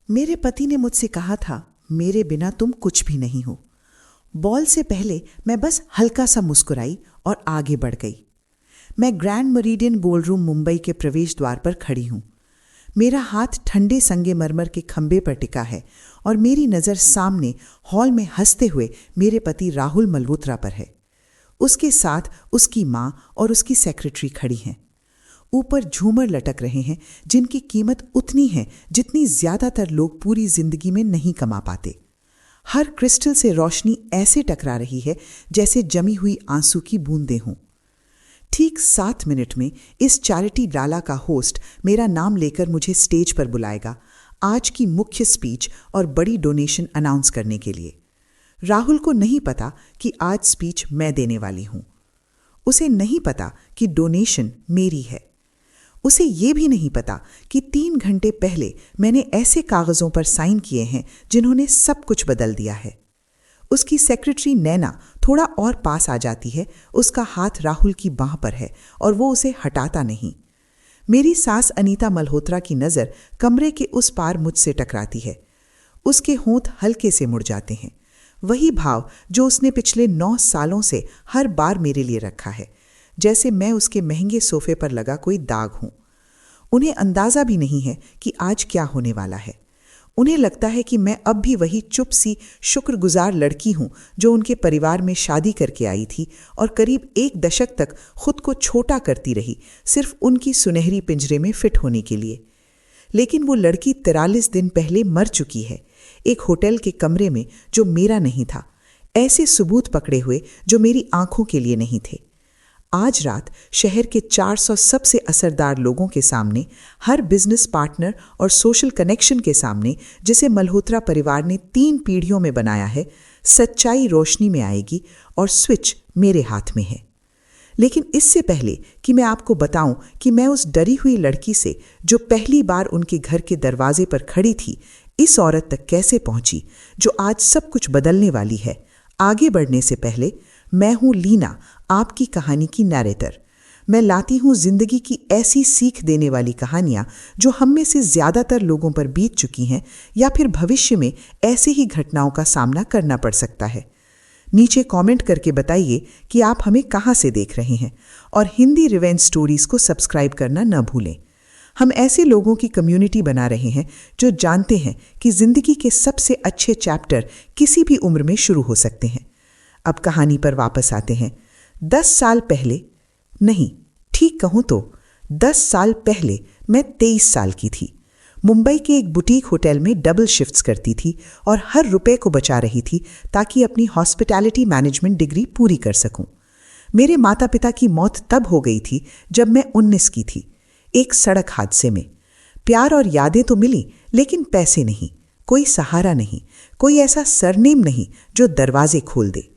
मेरे पति ने मुझसे कहा था, मेरे बिना तुम कुछ भी नहीं हो। बॉल से पहले मैं बस हल्का सा मुस्कुराई और आगे बढ़ गई। मैं ग्रैंड मेरिडियन बॉलरूम मुंबई के प्रवेश द्वार पर खड़ी हूं। मेरा हाथ ठंडे संगमरमर के खंबे पर टिका है और मेरी नज़र सामने हॉल में हंसते हुए मेरे पति राहुल मल्होत्रा पर है। उसके साथ उसकी माँ और उसकी सेक्रेटरी खड़ी हैं। ऊपर झूमर लटक रहे हैं जिनकी कीमत उतनी है जितनी ज्यादातर लोग पूरी जिंदगी में नहीं कमा पाते। हर क्रिस्टल से रोशनी ऐसे टकरा रही है जैसे जमी हुई आंसू की बूंदें हों। ठीक 7 मिनट में इस चैरिटी गाला का होस्ट मेरा नाम लेकर मुझे स्टेज पर बुलाएगा, आज की मुख्य स्पीच और बड़ी डोनेशन अनाउंस करने के लिए। राहुल को नहीं पता कि आज स्पीच मैं देने वाली हूं। उसे नहीं पता कि डोनेशन मेरी है। उसे ये भी नहीं पता कि 3 घंटे पहले मैंने ऐसे कागजों पर साइन किए हैं जिन्होंने सब कुछ बदल दिया है। उसकी सेक्रेटरी नैना थोड़ा और पास आ जाती है। उसका हाथ राहुल की बाह पर है और वो उसे हटाता नहीं। मेरी सास अनीता मल्होत्रा की नज़र कमरे के उस पार मुझसे टकराती है। उसके होंठ हल्के से मुड़ जाते हैं, वही भाव जो उसने पिछले 9 सालों से हर बार मेरे लिए रखा है, जैसे मैं उसके महंगे सोफे पर लगा कोई दाग हूं। उन्हें अंदाजा भी नहीं है कि आज क्या होने वाला है। उन्हें लगता है कि मैं अब भी वही चुप सी शुक्रगुजार लड़की हूं जो उनके परिवार में शादी करके आई थी और करीब 1 दशक तक खुद को छोटा करती रही, सिर्फ उनकी सुनहरी पिंजरे में फिट होने के लिए। लेकिन वो लड़की 43 दिन पहले मर चुकी है, एक होटल के कमरे में जो मेरा नहीं था, ऐसे सबूत पकड़े हुए जो मेरी आंखों के लिए नहीं थे। आज रात शहर के 400 सबसे असरदार लोगों के सामने, हर बिजनेस पार्टनर और सोशल कनेक्शन के सामने जिसे मल्होत्रा परिवार ने 3 पीढ़ियों में बनाया है, सच्चाई रोशनी में आएगी और स्विच मेरे हाथ में है। लेकिन इससे पहले कि मैं आपको बताऊं कि मैं उस डरी हुई लड़की से जो पहली बार उनके घर के दरवाजे पर खड़ी थी, इस औरत तक कैसे पहुंची जो आज सब कुछ बदलने वाली है, आगे बढ़ने से पहले मैं हूं लीना, आपकी कहानी की नैरेटर। मैं लाती हूं जिंदगी की ऐसी सीख देने वाली कहानियां जो हम में से ज्यादातर लोगों पर बीत चुकी हैं या फिर भविष्य में ऐसे ही घटनाओं का सामना करना पड़ सकता है। नीचे कमेंट करके बताइए कि आप हमें कहां से देख रहे हैं और हिंदी रिवेंज स्टोरीज को सब्सक्राइब करना न भूलें। हम ऐसे लोगों की कम्युनिटी बना रहे हैं जो जानते हैं कि जिंदगी के सबसे अच्छे चैप्टर किसी भी उम्र में शुरू हो सकते हैं। अब कहानी पर वापस आते हैं। 10 साल पहले, नहीं ठीक कहूं तो 10 साल पहले मैं 23 साल की थी। मुंबई के एक बुटीक होटल में डबल शिफ्ट्स करती थी और हर रुपए को बचा रही थी ताकि अपनी हॉस्पिटैलिटी मैनेजमेंट डिग्री पूरी कर सकूं। मेरे माता पिता की मौत तब हो गई थी जब मैं 19 की थी, एक सड़क हादसे में। प्यार और यादें तो मिली, लेकिन पैसे नहीं, कोई सहारा नहीं, कोई ऐसा सरनेम नहीं जो दरवाजे खोल दे।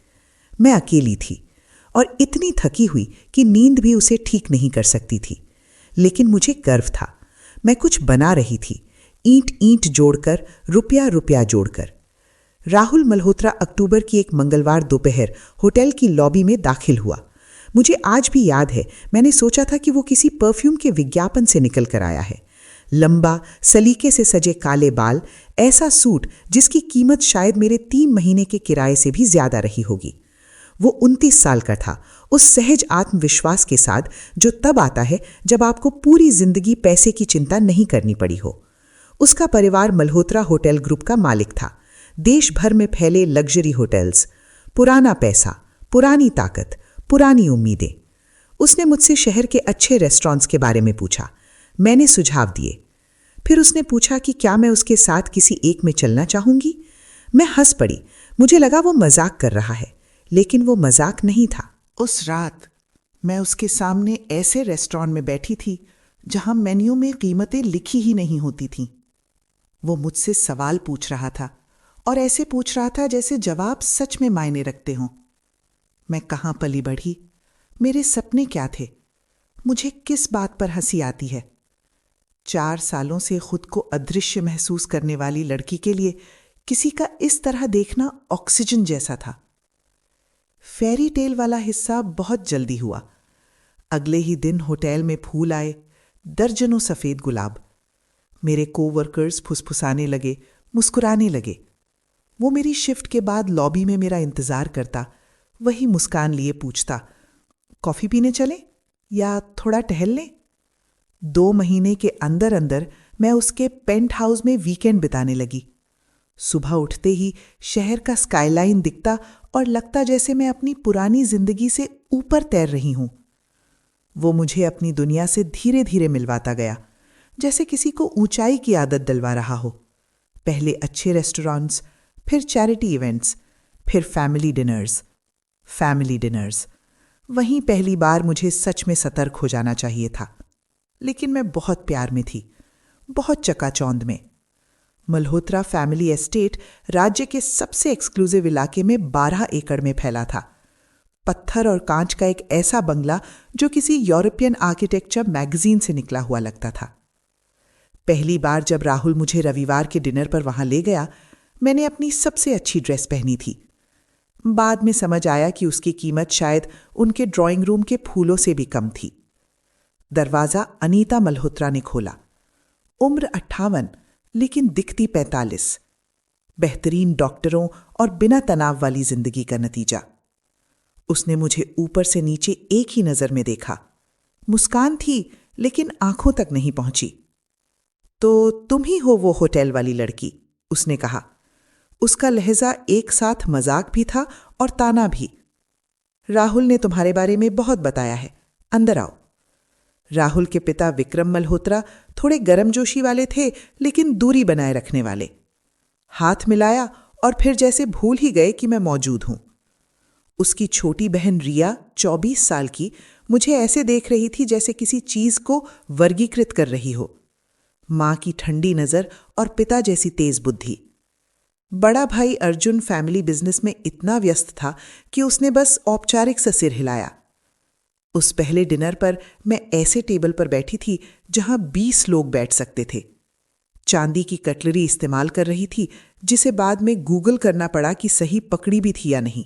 मैं अकेली थी और इतनी थकी हुई कि नींद भी उसे ठीक नहीं कर सकती थी। लेकिन मुझे गर्व था, मैं कुछ बना रही थी, ईंट ईंट जोड़कर, रुपया रुपया जोड़कर। राहुल मल्होत्रा अक्टूबर की एक मंगलवार दोपहर होटल की लॉबी में दाखिल हुआ। मुझे आज भी याद है, मैंने सोचा था कि वो किसी परफ्यूम के विज्ञापन से निकल कर आया है। लंबा, सलीके से सजे काले बाल, ऐसा सूट जिसकी कीमत शायद मेरे 3 महीने के किराए से भी ज्यादा रही होगी। वो 29 साल का था, उस सहज आत्मविश्वास के साथ जो तब आता है जब आपको पूरी जिंदगी पैसे की चिंता नहीं करनी पड़ी हो। उसका परिवार मल्होत्रा होटल ग्रुप का मालिक था। देश भर में फैले लग्जरी होटल्स, पुराना पैसा, पुरानी ताकत, पुरानी उम्मीदें। उसने मुझसे शहर के अच्छे रेस्टोरेंट्स के बारे में पूछा। मैंने सुझाव दिए। फिर उसने पूछा कि क्या मैं उसके साथ किसी एक में चलना चाहूंगी। मैं हंस पड़ी। मुझे लगा वो मजाक कर रहा है, लेकिन वो मजाक नहीं था। उस रात मैं उसके सामने ऐसे रेस्टोरेंट में बैठी थी जहां मेन्यू में कीमतें लिखी ही नहीं होती थीं। वो मुझसे सवाल पूछ रहा था और ऐसे पूछ रहा था जैसे जवाब सच में मायने रखते हों। मैं कहां पली बढ़ी, मेरे सपने क्या थे, मुझे किस बात पर हंसी आती है। 4 सालों से खुद को अदृश्य महसूस करने वाली लड़की के लिए किसी का इस तरह देखना ऑक्सीजन जैसा था। फेरी टेल वाला हिस्सा बहुत जल्दी हुआ। अगले ही दिन होटल में फूल आए, दर्जनों सफेद गुलाब। मेरे कोवर्कर्स फुसफुसाने लगे, मुस्कुराने लगे। वो मेरी शिफ्ट के बाद लॉबी में मेरा इंतज़ार करता, वही मुस्कान लिए पूछता, कॉफ़ी पीने चलें या थोड़ा टहल लें? 2 महीने के अंदर अंदर मैं उसके पेंट हाउस में वीकेंड बिताने लगी। सुबह उठते ही शहर का स्काईलाइन दिखता और लगता जैसे मैं अपनी पुरानी जिंदगी से ऊपर तैर रही हूं। वो मुझे अपनी दुनिया से धीरे धीरे मिलवाता गया, जैसे किसी को ऊंचाई की आदत दिलवा रहा हो। पहले अच्छे रेस्टोरेंट्स, फिर चैरिटी इवेंट्स, फिर फैमिली डिनर्स। वहीं पहली बार मुझे सच में सतर्क हो जाना चाहिए था, लेकिन मैं बहुत प्यार में थी, बहुत चकाचौंध में। मल्होत्रा फैमिली एस्टेट राज्य के सबसे एक्सक्लूसिव इलाके में 12 एकड़ में फैला था। पत्थर और कांच का एक ऐसा बंगला जो किसी यूरोपियन आर्किटेक्चर मैगजीन से निकला हुआ लगता था। पहली बार जब राहुल मुझे रविवार के डिनर पर वहां ले गया, मैंने अपनी सबसे अच्छी ड्रेस पहनी थी। बाद में समझ आया कि उसकी कीमत शायद उनके ड्राइंग रूम के फूलों से भी कम थी। दरवाजा अनीता मल्होत्रा ने खोला। उम्र 58, लेकिन दिखती 45। बेहतरीन डॉक्टरों और बिना तनाव वाली जिंदगी का नतीजा। उसने मुझे ऊपर से नीचे एक ही नजर में देखा। मुस्कान थी, लेकिन आंखों तक नहीं पहुंची। तो तुम ही हो वो होटल वाली लड़की, उसने कहा। उसका लहजा एक साथ मजाक भी था और ताना भी। राहुल ने तुम्हारे बारे में बहुत बताया है, अंदर आओ। राहुल के पिता विक्रम मल्होत्रा थोड़े गर्मजोशी वाले थे, लेकिन दूरी बनाए रखने वाले। हाथ मिलाया और फिर जैसे भूल ही गए कि मैं मौजूद हूं। उसकी छोटी बहन रिया, 24 साल की, मुझे ऐसे देख रही थी जैसे किसी चीज को वर्गीकृत कर रही हो। मां की ठंडी नजर और पिता जैसी तेज बुद्धि। बड़ा भाई अर्जुन फैमिली बिजनेस में इतना व्यस्त था कि उसने बस औपचारिक सा सिर हिलाया। उस पहले डिनर पर मैं ऐसे टेबल पर बैठी थी जहां 20 लोग बैठ सकते थे। चांदी की कटलरी इस्तेमाल कर रही थी, जिसे बाद में गूगल करना पड़ा कि सही पकड़ी भी थी या नहीं।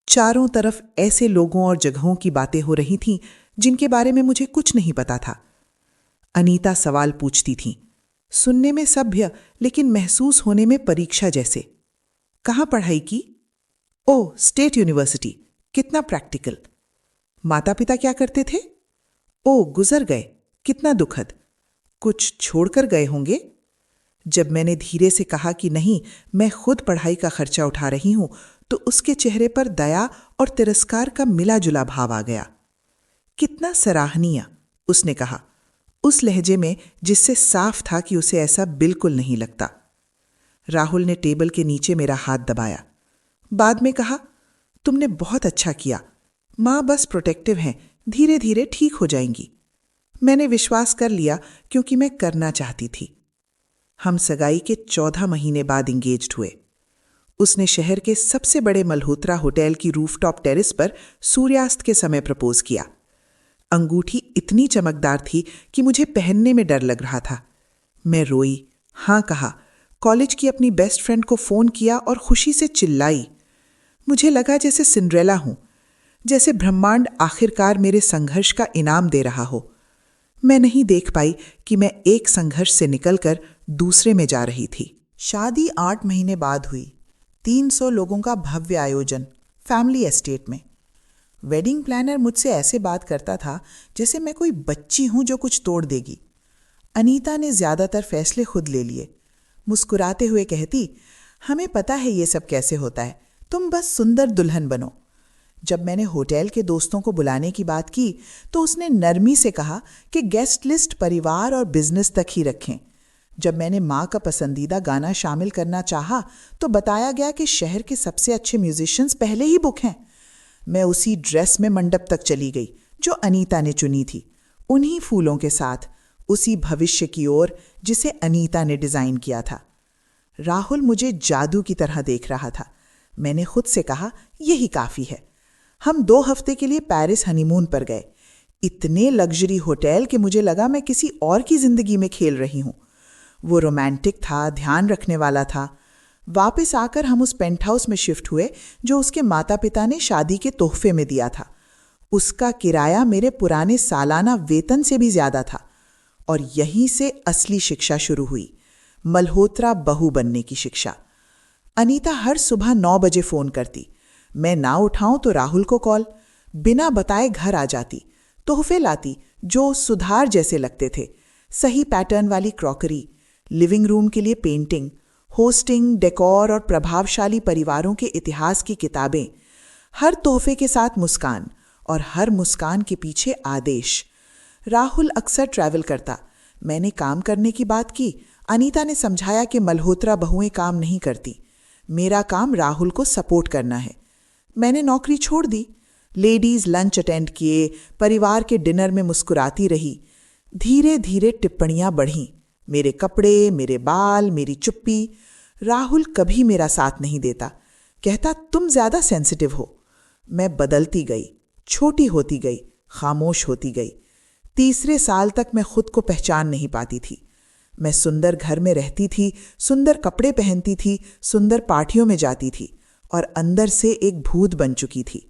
चारों तरफ ऐसे लोगों और जगहों की बातें हो रही थीं जिनके बारे में मुझे कुछ नहीं पता था। अनीता सवाल पूछती थी, सुनने में सभ्य लेकिन महसूस होने में परीक्षा जैसे। कहाँ पढ़ाई की? ओह, स्टेट यूनिवर्सिटी। कितना प्रैक्टिकल? माता पिता क्या करते थे? ओह, गुजर गए। कितना दुखद। कुछ छोड़कर गए होंगे? जब मैंने धीरे से कहा कि नहीं, मैं खुद पढ़ाई का खर्चा उठा रही हूं, तो उसके चेहरे पर दया और तिरस्कार का मिला जुला भाव आ गया। कितना सराहनीय, उसने कहा, उस लहजे में जिससे साफ था कि उसे ऐसा बिल्कुल नहीं लगता। राहुल ने टेबल के नीचे मेरा हाथ दबाया। बाद में कहा, तुमने बहुत अच्छा किया। मां बस प्रोटेक्टिव हैं, धीरे धीरे ठीक हो जाएंगी। मैंने विश्वास कर लिया क्योंकि मैं करना चाहती थी। हम सगाई के 14 महीने बाद इंगेज्ड हुए। उसने शहर के सबसे बड़े मल्होत्रा होटल की रूफटॉप टेरेस पर सूर्यास्त के समय प्रपोज किया। अंगूठी इतनी चमकदार थी कि मुझे पहनने में डर लग रहा था। मैं रोई, हाँ कहा, कॉलेज की अपनी बेस्ट फ्रेंड को फोन किया और खुशी से चिल्लाई। मुझे लगा जैसे सिंड्रेला हूं, जैसे ब्रह्मांड आखिरकार मेरे संघर्ष का इनाम दे रहा हो। मैं नहीं देख पाई कि मैं एक संघर्ष से निकलकर दूसरे में जा रही थी। शादी 8 महीने बाद हुई। 300 लोगों का भव्य आयोजन, फैमिली एस्टेट में। वेडिंग प्लानर मुझसे ऐसे बात करता था जैसे मैं कोई बच्ची हूं जो कुछ तोड़ देगी। अनीता ने ज्यादातर फैसले खुद ले लिए। मुस्कुराते हुए कहती, हमें पता है ये सब कैसे होता है, तुम बस सुंदर दुल्हन बनो। जब मैंने होटल के दोस्तों को बुलाने की बात की तो उसने नरमी से कहा कि गेस्ट लिस्ट परिवार और बिजनेस तक ही रखें। जब मैंने माँ का पसंदीदा गाना शामिल करना चाहा तो बताया गया कि शहर के सबसे अच्छे म्यूजिशियंस पहले ही बुक हैं। मैं उसी ड्रेस में मंडप तक चली गई जो अनीता ने चुनी थी, उन्हीं फूलों के साथ, उसी भविष्य की ओर जिसे अनीता ने डिजाइन किया था। राहुल मुझे जादू की तरह देख रहा था। मैंने खुद से कहा, यही काफी है। हम 2 हफ्ते के लिए पेरिस हनीमून पर गए। इतने लग्जरी होटल कि मुझे लगा मैं किसी और की जिंदगी में खेल रही हूं। वो रोमांटिक था, ध्यान रखने वाला था। वापस आकर हम उस पेंट हाउस में शिफ्ट हुए जो उसके माता पिता ने शादी के तोहफे में दिया था। उसका किराया मेरे पुराने सालाना वेतन से भी ज्यादा था। और यहीं से असली शिक्षा शुरू हुई, मल्होत्रा बहू बनने की शिक्षा। अनीता हर सुबह 9 बजे फोन करती। मैं ना उठाऊं तो राहुल को कॉल। बिना बताए घर आ जाती, तोहफे लाती जो सुधार जैसे लगते थे। सही पैटर्न वाली क्रॉकरी, लिविंग रूम के लिए पेंटिंग, होस्टिंग, डेकोर और प्रभावशाली परिवारों के इतिहास की किताबें। हर तोहफे के साथ मुस्कान, और हर मुस्कान के पीछे आदेश। राहुल अक्सर ट्रैवल करता। मैंने काम करने की बात की। अनीता ने समझाया कि मल्होत्रा बहुएं काम नहीं करती। मेरा काम राहुल को सपोर्ट करना है। मैंने नौकरी छोड़ दी। लेडीज लंच अटेंड किए, परिवार के डिनर में मुस्कुराती रही। धीरे धीरे टिप्पणियां बढ़ीं। मेरे कपड़े, मेरे बाल, मेरी चुप्पी। राहुल कभी मेरा साथ नहीं देता। कहता तुम ज्यादा सेंसिटिव हो। मैं बदलती गई, छोटी होती गई, खामोश होती गई। तीसरे साल तक मैं खुद को पहचान नहीं पाती थी। मैं सुंदर घर में रहती थी, सुंदर कपड़े पहनती थी, सुंदर पार्टियों में जाती थी, और अंदर से एक भूत बन चुकी थी।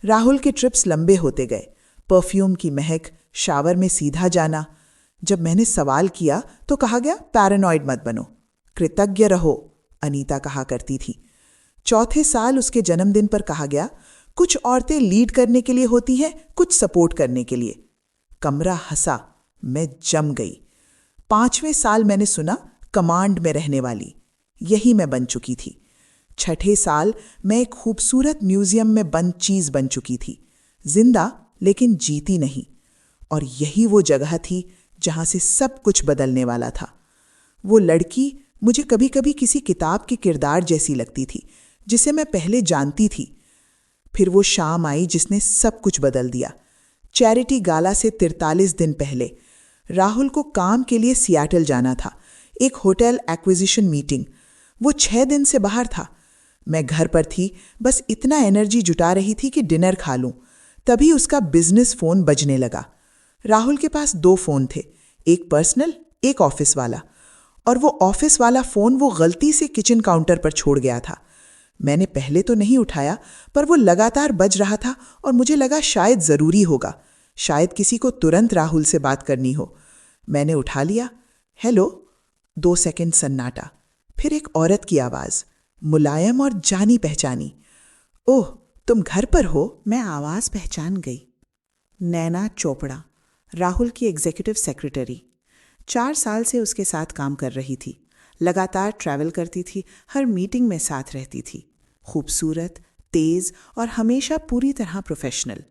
राहुल के ट्रिप्स लंबे होते गए। परफ्यूम की महक, शावर में सीधा जाना। जब मैंने सवाल किया तो कहा गया पैरानॉइड मत बनो, कृतज्ञ रहो, अनीता कहा करती थी। चौथे साल उसके जन्मदिन पर कहा गया कुछ औरतें लीड करने के लिए होती हैं, कुछ सपोर्ट करने के लिए। कमरा हंसा, मैं जम गई। 5वें साल मैंने सुना कमांड में रहने वाली, यही मैं बन चुकी थी। 6ठे साल मैं एक खूबसूरत म्यूजियम में बंद चीज बन चुकी थी, जिंदा लेकिन जीती नहीं। और यही वो जगह थी जहां से सब कुछ बदलने वाला था। वो लड़की मुझे कभी कभी किसी किताब के किरदार जैसी लगती थी जिसे मैं पहले जानती थी। फिर वो शाम आई जिसने सब कुछ बदल दिया। चैरिटी गाला से 43 दिन पहले राहुल को काम के लिए सियाटल जाना था, एक होटल एक्विजिशन मीटिंग। वो 6 दिन से बाहर था। मैं घर पर थी, बस इतना एनर्जी जुटा रही थी कि डिनर खा लूं। तभी उसका बिजनेस फोन बजने लगा। राहुल के पास 2 फोन थे, एक पर्सनल, एक ऑफिस वाला। और वो ऑफिस वाला फोन वो गलती से किचन काउंटर पर छोड़ गया था। मैंने पहले तो नहीं उठाया, पर वो लगातार बज रहा था और मुझे लगा शायद जरूरी होगा, शायद किसी को तुरंत राहुल से बात करनी हो। मैंने उठा लिया। हेलो। 2 सेकंड सन्नाटा, फिर एक औरत की आवाज, मुलायम और जानी पहचानी। ओह, तुम घर पर हो? मैं आवाज पहचान गई। नैना चोपड़ा, राहुल की एग्जीक्यूटिव सेक्रेटरी। 4 साल से उसके साथ काम कर रही थी। लगातार ट्रैवल करती थी, हर मीटिंग में साथ रहती थी। खूबसूरत, तेज और हमेशा पूरी तरह प्रोफेशनल।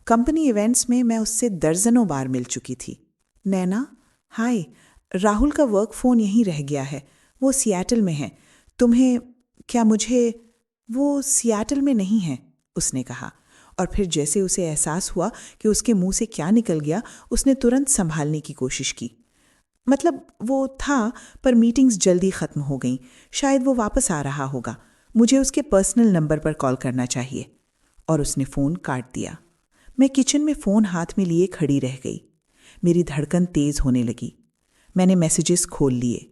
कंपनी इवेंट्स में मैं उससे दर्जनों बार मिल चुकी थी। नैना, हाय, राहुल का वर्क फ़ोन यहीं रह गया है, वो सियाटल में है। तुम्हें क्या मुझे वो सियाटल में नहीं है, उसने कहा। और फिर जैसे उसे एहसास हुआ कि उसके मुंह से क्या निकल गया, उसने तुरंत संभालने की कोशिश की। मतलब वो था, पर मीटिंग्स जल्दी ख़त्म हो गईं। शायद वो वापस आ रहा होगा। मुझे उसके पर्सनल नंबर पर कॉल करना चाहिए। और उसने फ़ोन काट दिया। मैं किचन में फ़ोन हाथ में लिए खड़ी रह गई। मेरी धड़कन तेज़ होने लगी। मैंने मैसेजेस खोल लिए।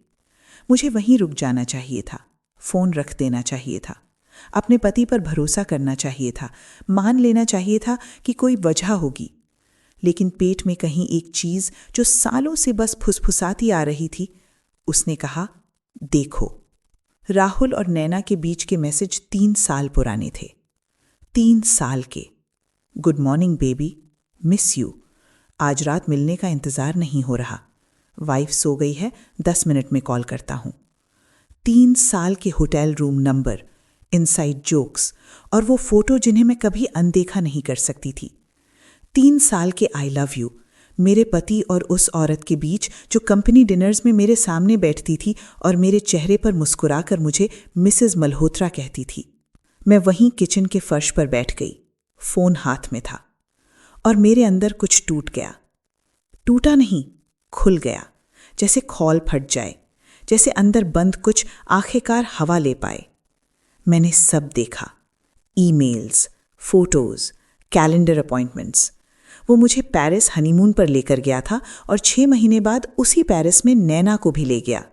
मुझे वहीं रुक जाना चाहिए था, फ़ोन रख देना चाहिए था, अपने पति पर भरोसा करना चाहिए था, मान लेना चाहिए था कि कोई वजह होगी। लेकिन पेट में कहीं एक चीज़ जो सालों से बस फुसफुसाती आ रही थी, उसने कहा, देखो। राहुल और नैना के बीच के मैसेज 3 साल पुराने थे। 3 साल के। Good morning baby, miss you. आज रात मिलने का इंतज़ार नहीं हो रहा। वाइफ सो गई है, 10 मिनट में कॉल करता हूँ। 3 साल के hotel room number, inside jokes और वो फोटो जिन्हें मैं कभी अनदेखा नहीं कर सकती थी। 3 साल के आई लव यू, मेरे पति और उस औरत के बीच जो कंपनी डिनर्स में मेरे सामने बैठती थी और मेरे चेहरे पर मुस्कुराकर मुझे मिसेस मल्होत्रा कहती थी। मैं वहीं किचन के फर्श पर बैठ गई, फोन हाथ में था, और मेरे अंदर कुछ टूट गया। टूटा नहीं, खुल गया, जैसे खौल फट जाए, जैसे अंदर बंद कुछ आखिरकार हवा ले पाए। मैंने सब देखा, ईमेल्स, फोटोज, कैलेंडर अपॉइंटमेंट्स। वो मुझे पेरिस हनीमून पर लेकर गया था और 6 महीने बाद उसी पेरिस में नैना को भी ले गया।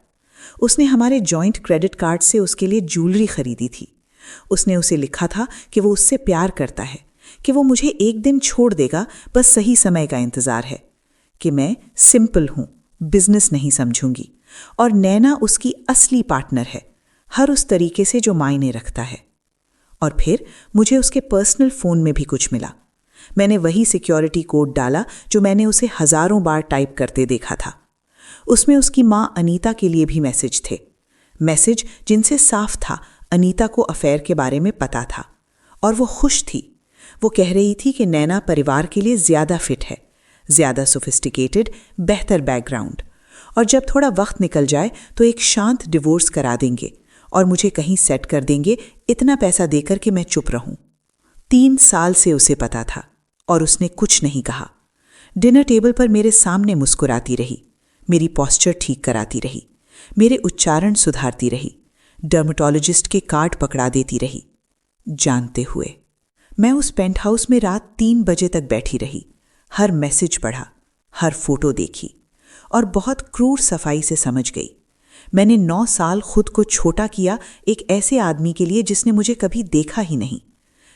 उसने हमारे जॉइंट क्रेडिट कार्ड से उसके लिए ज्वेलरी खरीदी थी। उसने उसे लिखा था कि वो उससे प्यार करता है, कि वो मुझे एक दिन छोड़ देगा, बस सही समय का इंतज़ार है, कि मैं सिंपल हूँ, बिजनेस नहीं समझूंगी। और नैना उसकी असली पार्टनर है, हर उस तरीके से जो मायने रखता है। और फिर मुझे उसके पर्सनल फोन में भी कुछ मिला। मैंने वही सिक्योरिटी कोड डाला जो मैंने उसे हजारों बार टाइप करते देखा था। उसमें उसकी मां अनीता के लिए भी मैसेज थे, मैसेज जिनसे साफ था अनीता को अफेयर के बारे में पता था और वो खुश थी। वो कह रही थी कि नैना परिवार के लिए ज्यादा फिट है, ज्यादा सोफिस्टिकेटेड, बेहतर बैकग्राउंड, और जब थोड़ा वक्त निकल जाए तो एक शांत डिवोर्स करा देंगे और मुझे कहीं सेट कर देंगे, इतना पैसा देकर कि मैं चुप रहूं। 3 साल से उसे पता था और उसने कुछ नहीं कहा। डिनर टेबल पर मेरे सामने मुस्कुराती रही, मेरी पॉस्चर ठीक कराती रही, मेरे उच्चारण सुधारती रही, डर्मेटोलॉजिस्ट के कार्ड पकड़ा देती रही। जानते हुए मैं उस पेंट हाउस में रात 3 बजे तक बैठी रही, हर मैसेज पढ़ा, हर फोटो देखी और बहुत क्रूर सफाई से समझ गई। मैंने 9 साल खुद को छोटा किया एक ऐसे आदमी के लिए जिसने मुझे कभी देखा ही नहीं।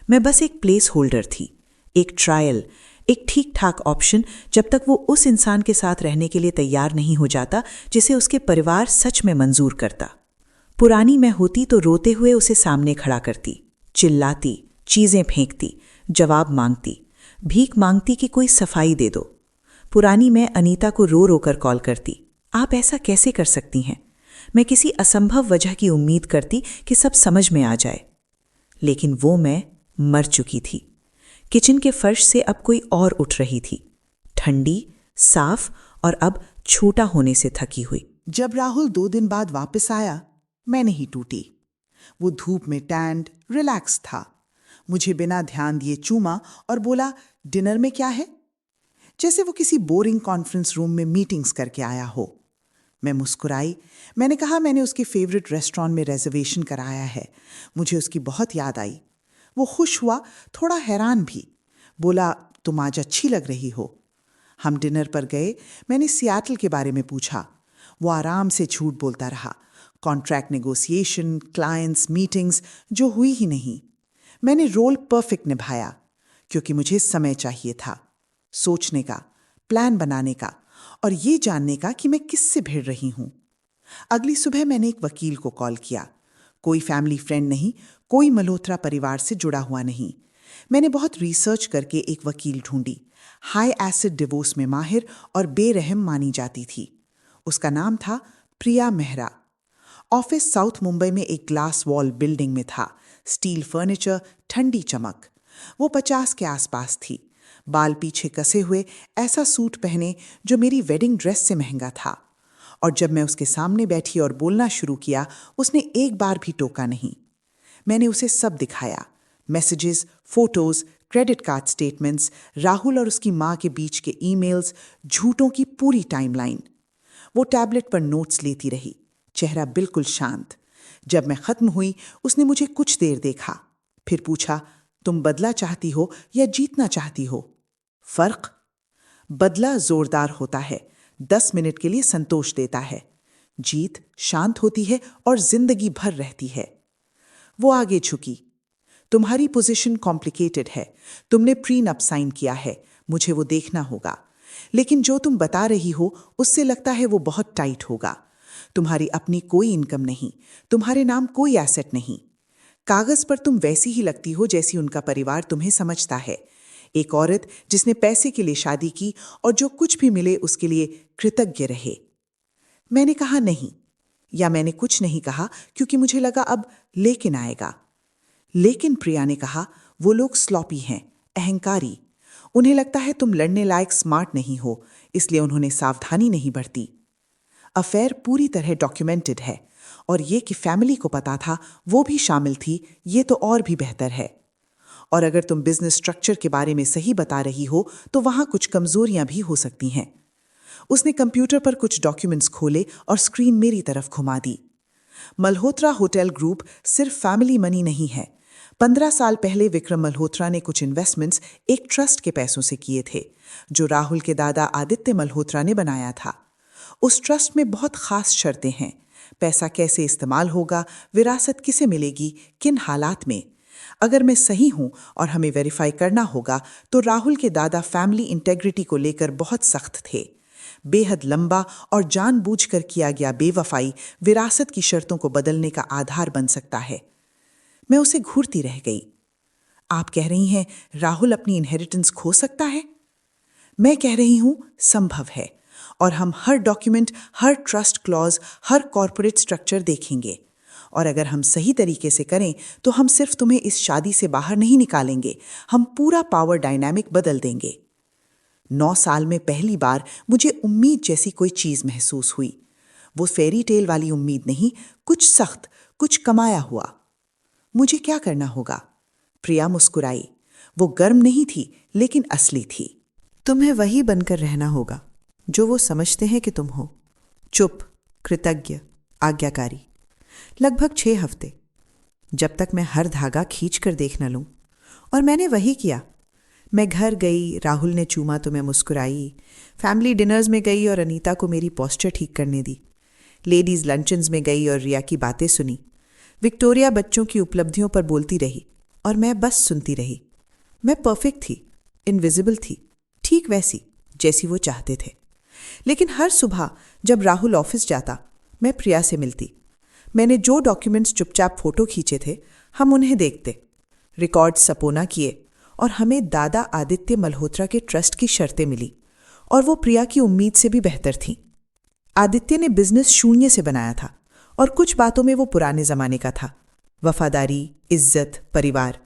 मैं बस एक प्लेस होल्डर थी, एक ट्रायल, एक ठीक ठाक ऑप्शन, जब तक वो उस इंसान के साथ रहने के लिए तैयार नहीं हो जाता जिसे उसके परिवार सच में मंजूर करता। पुरानी मैं होती तो रोते हुए उसे सामने खड़ा करती, चिल्लाती, चीजें फेंकती, जवाब मांगती, भीख मांगती कि कोई सफाई दे दो। पुरानी मैं अनीता को रो रो कर कॉल करती, आप ऐसा कैसे कर सकती हैं? मैं किसी असंभव वजह की उम्मीद करती कि सब समझ में आ जाए। लेकिन वो मैं मर चुकी थी। किचन के फर्श से अब कोई और उठ रही थी, ठंडी, साफ और अब छोटा होने से थकी हुई। जब राहुल 2 दिन बाद वापस आया, मैं नहीं टूटी। वो धूप में टैंड, रिलैक्स था। मुझे बिना ध्यान दिए चूमा और बोला, डिनर में क्या है? जैसे वो किसी बोरिंग कॉन्फ्रेंस रूम में मीटिंग्स करके आया हो। मैं मुस्कुराई। मैंने कहा, मैंने उसके फेवरेट रेस्टोरेंट में रिजर्वेशन कराया है। मुझे उसकी बहुत याद आई। वो खुश हुआ, थोड़ा हैरान भी। बोला, तुम आज अच्छी लग रही हो। हम डिनर पर गए। मैंने सियाटल के बारे में पूछा। वो आराम से झूठ बोलता रहा। कॉन्ट्रैक्ट नेगोशिएशन, क्लाइंट्स, मीटिंग्स जो हुई ही नहीं। मैंने रोल परफेक्ट निभाया क्योंकि मुझे समय चाहिए था, सोचने का, प्लान बनाने का और ये जानने का कि मैं किससे भिड़ रही हूं। अगली सुबह मैंने एक वकील को कॉल किया। कोई फैमिली फ्रेंड नहीं, कोई मल्होत्रा परिवार से जुड़ा हुआ नहीं। मैंने बहुत रिसर्च करके एक वकील ढूंढी, हाई एसिड डिवोर्स में माहिर और बेरहम मानी जाती थी। उसका नाम था प्रिया मेहरा। ऑफिस साउथ मुंबई में एक ग्लास वॉल बिल्डिंग में था, स्टील फर्नीचर, ठंडी चमक। वो 50 के आसपास थी, बाल पीछे कसे हुए, ऐसा सूट पहने जो मेरी वेडिंग ड्रेस से महंगा था। और जब मैं उसके सामने बैठी और बोलना शुरू किया, उसने एक बार भी टोका नहीं। मैंने उसे सब दिखाया, messages, photos, credit card statements, Rahul और उसकी माँ के बीच के ईमेल्स, झूठों की पूरी टाइमलाइन। वो टैबलेट पर नोट्स लेती रही, चेहरा बिल्कुल शांत। जब मैं खत्म हुई, उसने मुझे कुछ देर देखा, फिर पूछा, तुम बदला चाहती हो या जीतना चाहती हो? फर्क? बदला जोरदार होता है, 10 मिनट के लिए संतोष देता है। जीत शांत होती है और जिंदगी भर रहती है। वो आगे झुकी। तुम्हारी पोजीशन कॉम्प्लिकेटेड है, तुमने प्रीनअप साइन किया है, मुझे वो देखना होगा। लेकिन जो तुम बता रही हो उससे लगता है वो बहुत टाइट होगा। तुम्हारी अपनी कोई इनकम नहीं, तुम्हारे नाम कोई एसेट नहीं। कागज पर तुम वैसी ही लगती हो जैसी उनका परिवार तुम्हें समझता है, एक औरत जिसने पैसे के लिए शादी की और जो कुछ भी मिले उसके लिए कृतज्ञ रहे। मैंने कहा नहीं, या मैंने कुछ नहीं कहा क्योंकि मुझे लगा अब लेकिन आएगा। लेकिन प्रिया ने कहा, वो लोग स्लॉपी हैं, अहंकारी। उन्हें लगता है तुम लड़ने लायक स्मार्ट नहीं हो, इसलिए उन्होंने सावधानी नहीं बरती। अफेयर पूरी तरह डॉक्यूमेंटेड है और ये कि फैमिली को पता था वो भी शामिल थी, ये तो और भी बेहतर है। और अगर तुम बिजनेस स्ट्रक्चर के बारे में सही बता रही हो तो वहां कुछ कमजोरियां भी हो सकती हैं। उसने कंप्यूटर पर कुछ डॉक्यूमेंट्स खोले और स्क्रीन मेरी तरफ घुमा दी। मल्होत्रा होटल ग्रुप सिर्फ फैमिली मनी नहीं है। 15 साल पहले विक्रम मल्होत्रा ने कुछ इन्वेस्टमेंट्स एक ट्रस्ट के पैसों से किए थे, जो राहुल के दादा आदित्य मल्होत्रा ने बनाया था। उस ट्रस्ट में बहुत खास शर्तें हैं। पैसा कैसे इस्तेमाल होगा, विरासत किसे मिलेगी, किन हालात में। अगर मैं सही हूं और हमें वेरीफाई करना होगा तो राहुल के दादा फैमिली इंटेग्रिटी को लेकर बहुत सख्त थे। बेहद लंबा और जानबूझकर किया गया बेवफाई विरासत की शर्तों को बदलने का आधार बन सकता है। मैं उसे घूरती रह गई। आप कह रही हैं राहुल अपनी इनहेरिटेंस खो सकता है? मैं कह रही हूं संभव है, और हम हर डॉक्यूमेंट, हर ट्रस्ट क्लॉज, हर कॉर्पोरेट स्ट्रक्चर देखेंगे। और अगर हम सही तरीके से करें तो हम सिर्फ तुम्हें इस शादी से बाहर नहीं निकालेंगे, हम पूरा पावर डायनामिक बदल देंगे। 9 साल में पहली बार मुझे उम्मीद जैसी कोई चीज महसूस हुई। वो फेरी टेल वाली उम्मीद नहीं, कुछ सख्त, कुछ कमाया हुआ। मुझे क्या करना होगा? प्रिया मुस्कुराई। वो गर्म नहीं थी, लेकिन असली थी। तुम्हें वही बनकर रहना होगा जो वो समझते हैं कि तुम हो। चुप, कृतज्ञ, आज्ञाकारी। लगभग 6 हफ्ते, जब तक मैं हर धागा खींच कर देख न लूं। और मैंने वही किया। मैं घर गई, राहुल ने चूमा तो मैं मुस्कुराई। फैमिली डिनर्स में गई और अनीता को मेरी पोस्चर ठीक करने दी। लेडीज लंचन्स में गई और रिया की बातें सुनी। विक्टोरिया बच्चों की उपलब्धियों पर बोलती रही और मैं बस सुनती रही। मैं परफेक्ट थी, इनविजिबल थी, ठीक वैसी जैसी वो चाहते थे। लेकिन हर सुबह जब राहुल ऑफिस जाता, मैं प्रिया से मिलती। मैंने जो डॉक्यूमेंट्स चुपचाप फोटो खींचे थे, हम उन्हें देखते, रिकॉर्ड सपोना किए, और हमें दादा आदित्य मल्होत्रा के ट्रस्ट की शर्तें मिली, और वो प्रिया की उम्मीद से भी बेहतर थीं। आदित्य ने बिजनेस शून्य से बनाया था, और कुछ बातों में वो पुराने जमाने का था। वफादारी, इज्जत, परिवार।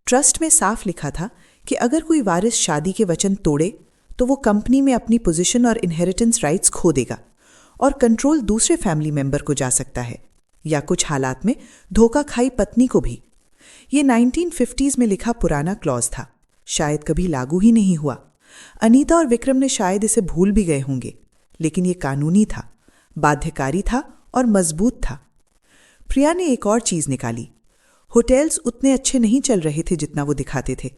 ट्रस्ट में साफ लिखा था कि अगर कोई वारिस शादी के वचन तोड़े तो वो कंपनी में अपनी पोजीशन और इनहेरिटेंस राइट्स खो देगा, और कंट्रोल दूसरे फैमिली मेंबर को जा सकता है, या कुछ हालात में धोखा खाई पत्नी को भी। ये 1950s में लिखा पुराना क्लॉज था, शायद कभी लागू ही नहीं हुआ। अनीता और विक्रम ने शायद इसे भूल भी गए होंगे, लेकिन ये कानूनी था, बाध्यकारी था और मजबूत था। प्रिया ने एक और चीज निकाली। होटल्स उतने अच्छे नहीं चल रहे थे जितना वो दिखाते थे।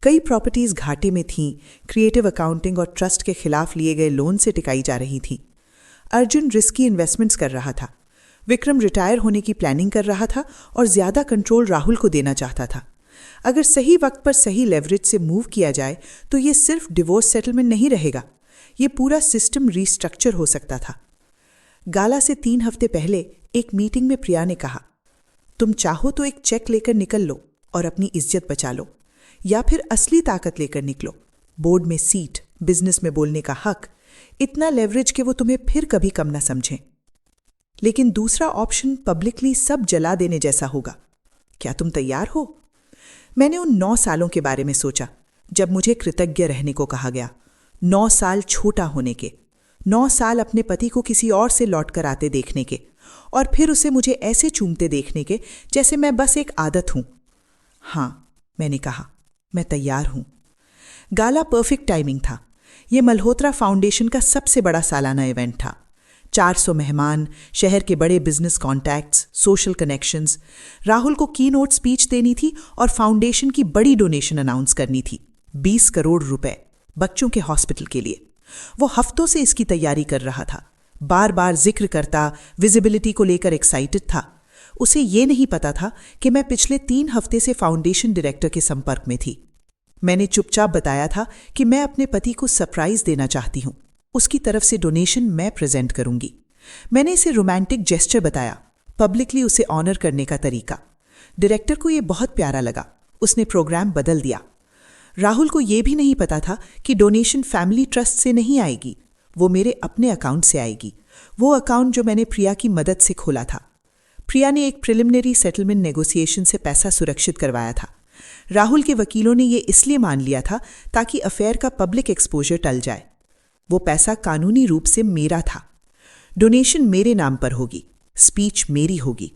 कई प्रॉपर्टीज घाटे में थीं, क्रिएटिव अकाउंटिंग और ट्रस्ट के खिलाफ लिए गए लोन से टिकाई जा रही थीं। अर्जुन रिस्की इन्वेस्टमेंट्स कर रहा था। विक्रम रिटायर होने की प्लानिंग कर रहा था और ज्यादा कंट्रोल राहुल को देना चाहता था। अगर सही वक्त पर सही लेवरेज से मूव किया जाए तो ये सिर्फ डिवोर्स सेटलमेंट नहीं रहेगा, ये पूरा सिस्टम रीस्ट्रक्चर हो सकता था। गाला से 3 हफ्ते पहले एक मीटिंग में प्रिया ने कहा, तुम चाहो तो एक चेक लेकर निकल लो और अपनी इज्जत बचा लो, या फिर असली ताकत लेकर निकलो, बोर्ड में सीट, बिजनेस में बोलने का हक, इतना लेवरेज कि वो तुम्हें फिर कभी कम ना समझें। लेकिन दूसरा ऑप्शन पब्लिकली सब जला देने जैसा होगा। क्या तुम तैयार हो? मैंने उन 9 सालों के बारे में सोचा जब मुझे कृतज्ञ रहने को कहा गया। 9 साल छोटा होने के, 9 साल अपने पति को किसी और से लौट कर आते देखने के, और फिर उसे मुझे ऐसे चूमते देखने के जैसे मैं बस एक आदत हूं। हां, मैंने कहा, मैं तैयार हूं। गाला परफेक्ट टाइमिंग था। यह मल्होत्रा फाउंडेशन का सबसे बड़ा सालाना इवेंट था। 400 मेहमान, शहर के बड़े business contacts, social connections. Rahul को की नोट स्पीच देनी थी और फाउंडेशन की बड़ी डोनेशन अनाउंस करनी थी, 20 करोड़ रुपए, बच्चों के हॉस्पिटल के लिए। वो हफ्तों से इसकी तैयारी कर रहा था, बार बार जिक्र करता, विजिबिलिटी को लेकर एक्साइटेड था। उसे ये नहीं पता था कि मैं पिछले 3 हफ्ते से फाउंडेशन डायरेक्टर के संपर्क में थी। मैंने चुपचाप बताया था कि मैं अपने पति को सरप्राइज देना चाहती हूं, उसकी तरफ से डोनेशन मैं प्रेजेंट करूंगी। मैंने इसे रोमांटिक जेस्चर बताया, पब्लिकली उसे ऑनर करने का तरीका। डायरेक्टर को यह बहुत प्यारा लगा, उसने प्रोग्राम बदल दिया। राहुल को यह भी नहीं पता था कि डोनेशन फैमिली ट्रस्ट से नहीं आएगी, वो मेरे अपने अकाउंट से आएगी, वो अकाउंट जो मैंने प्रिया की मदद से खोला था। प्रिया ने एक प्रिलिमिनरी सेटलमेंट नेगोशिएशन से पैसा सुरक्षित करवाया था। राहुल के वकीलों ने यह इसलिए मान लिया था ताकि अफेयर का पब्लिक एक्सपोजर टल जाए। वो पैसा कानूनी रूप से मेरा था। डोनेशन मेरे नाम पर होगी, स्पीच मेरी होगी,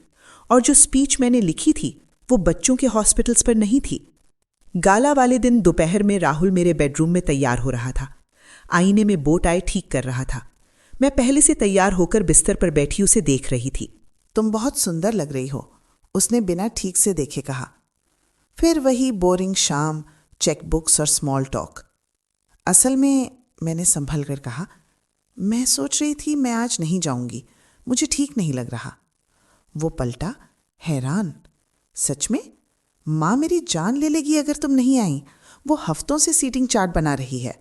और जो स्पीच मैंने लिखी थी वो बच्चों के हॉस्पिटल्स पर नहीं थी। गाला वाले दिन दोपहर में राहुल मेरे बेडरूम में तैयार हो रहा था, आईने में बो टाई ठीक कर रहा था। मैं पहले से तैयार होकर बिस्तर पर बैठी उसे देख रही थी। तुम बहुत सुंदर लग रही हो, उसने बिना ठीक से देखे कहा। फिर वही बोरिंग शाम, चेकबुक्स और स्मॉल टॉक। असल में, मैंने संभल कर कहा, मैं सोच रही थी मैं आज नहीं जाऊंगी, मुझे ठीक नहीं लग रहा। वो पलटा, हैरान। सच में? माँ मेरी जान ले लेगी अगर तुम नहीं आई। वो हफ्तों से सीटिंग चार्ट बना रही है।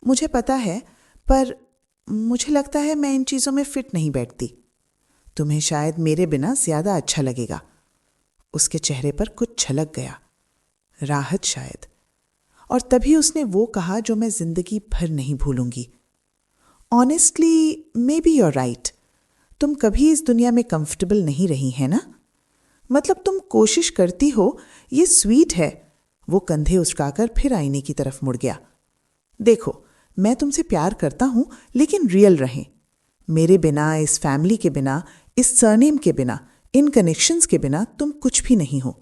मुझे पता है, पर मुझे लगता है मैं इन चीज़ों में फिट नहीं बैठती। तुम्हें शायद मेरे बिना ज़्यादा अच्छा लगेगा। उसके चेहरे पर कुछ झलक गया, राहत शायद। और तभी उसने वो कहा जो मैं जिंदगी भर नहीं भूलूंगी। Honestly may be your right. तुम कभी इस दुनिया में कंफर्टेबल नहीं रही है ना? मतलब तुम कोशिश करती हो, ये स्वीट है। वो कंधे उचकाकर फिर आईने की तरफ मुड़ गया। देखो, मैं तुमसे प्यार करता हूं, लेकिन रियल रहें। मेरे बिना, इस फैमिली के बिना, इस सरनेम के बिना, इन कनेक्शंस के बिना तुम कुछ भी नहीं हो।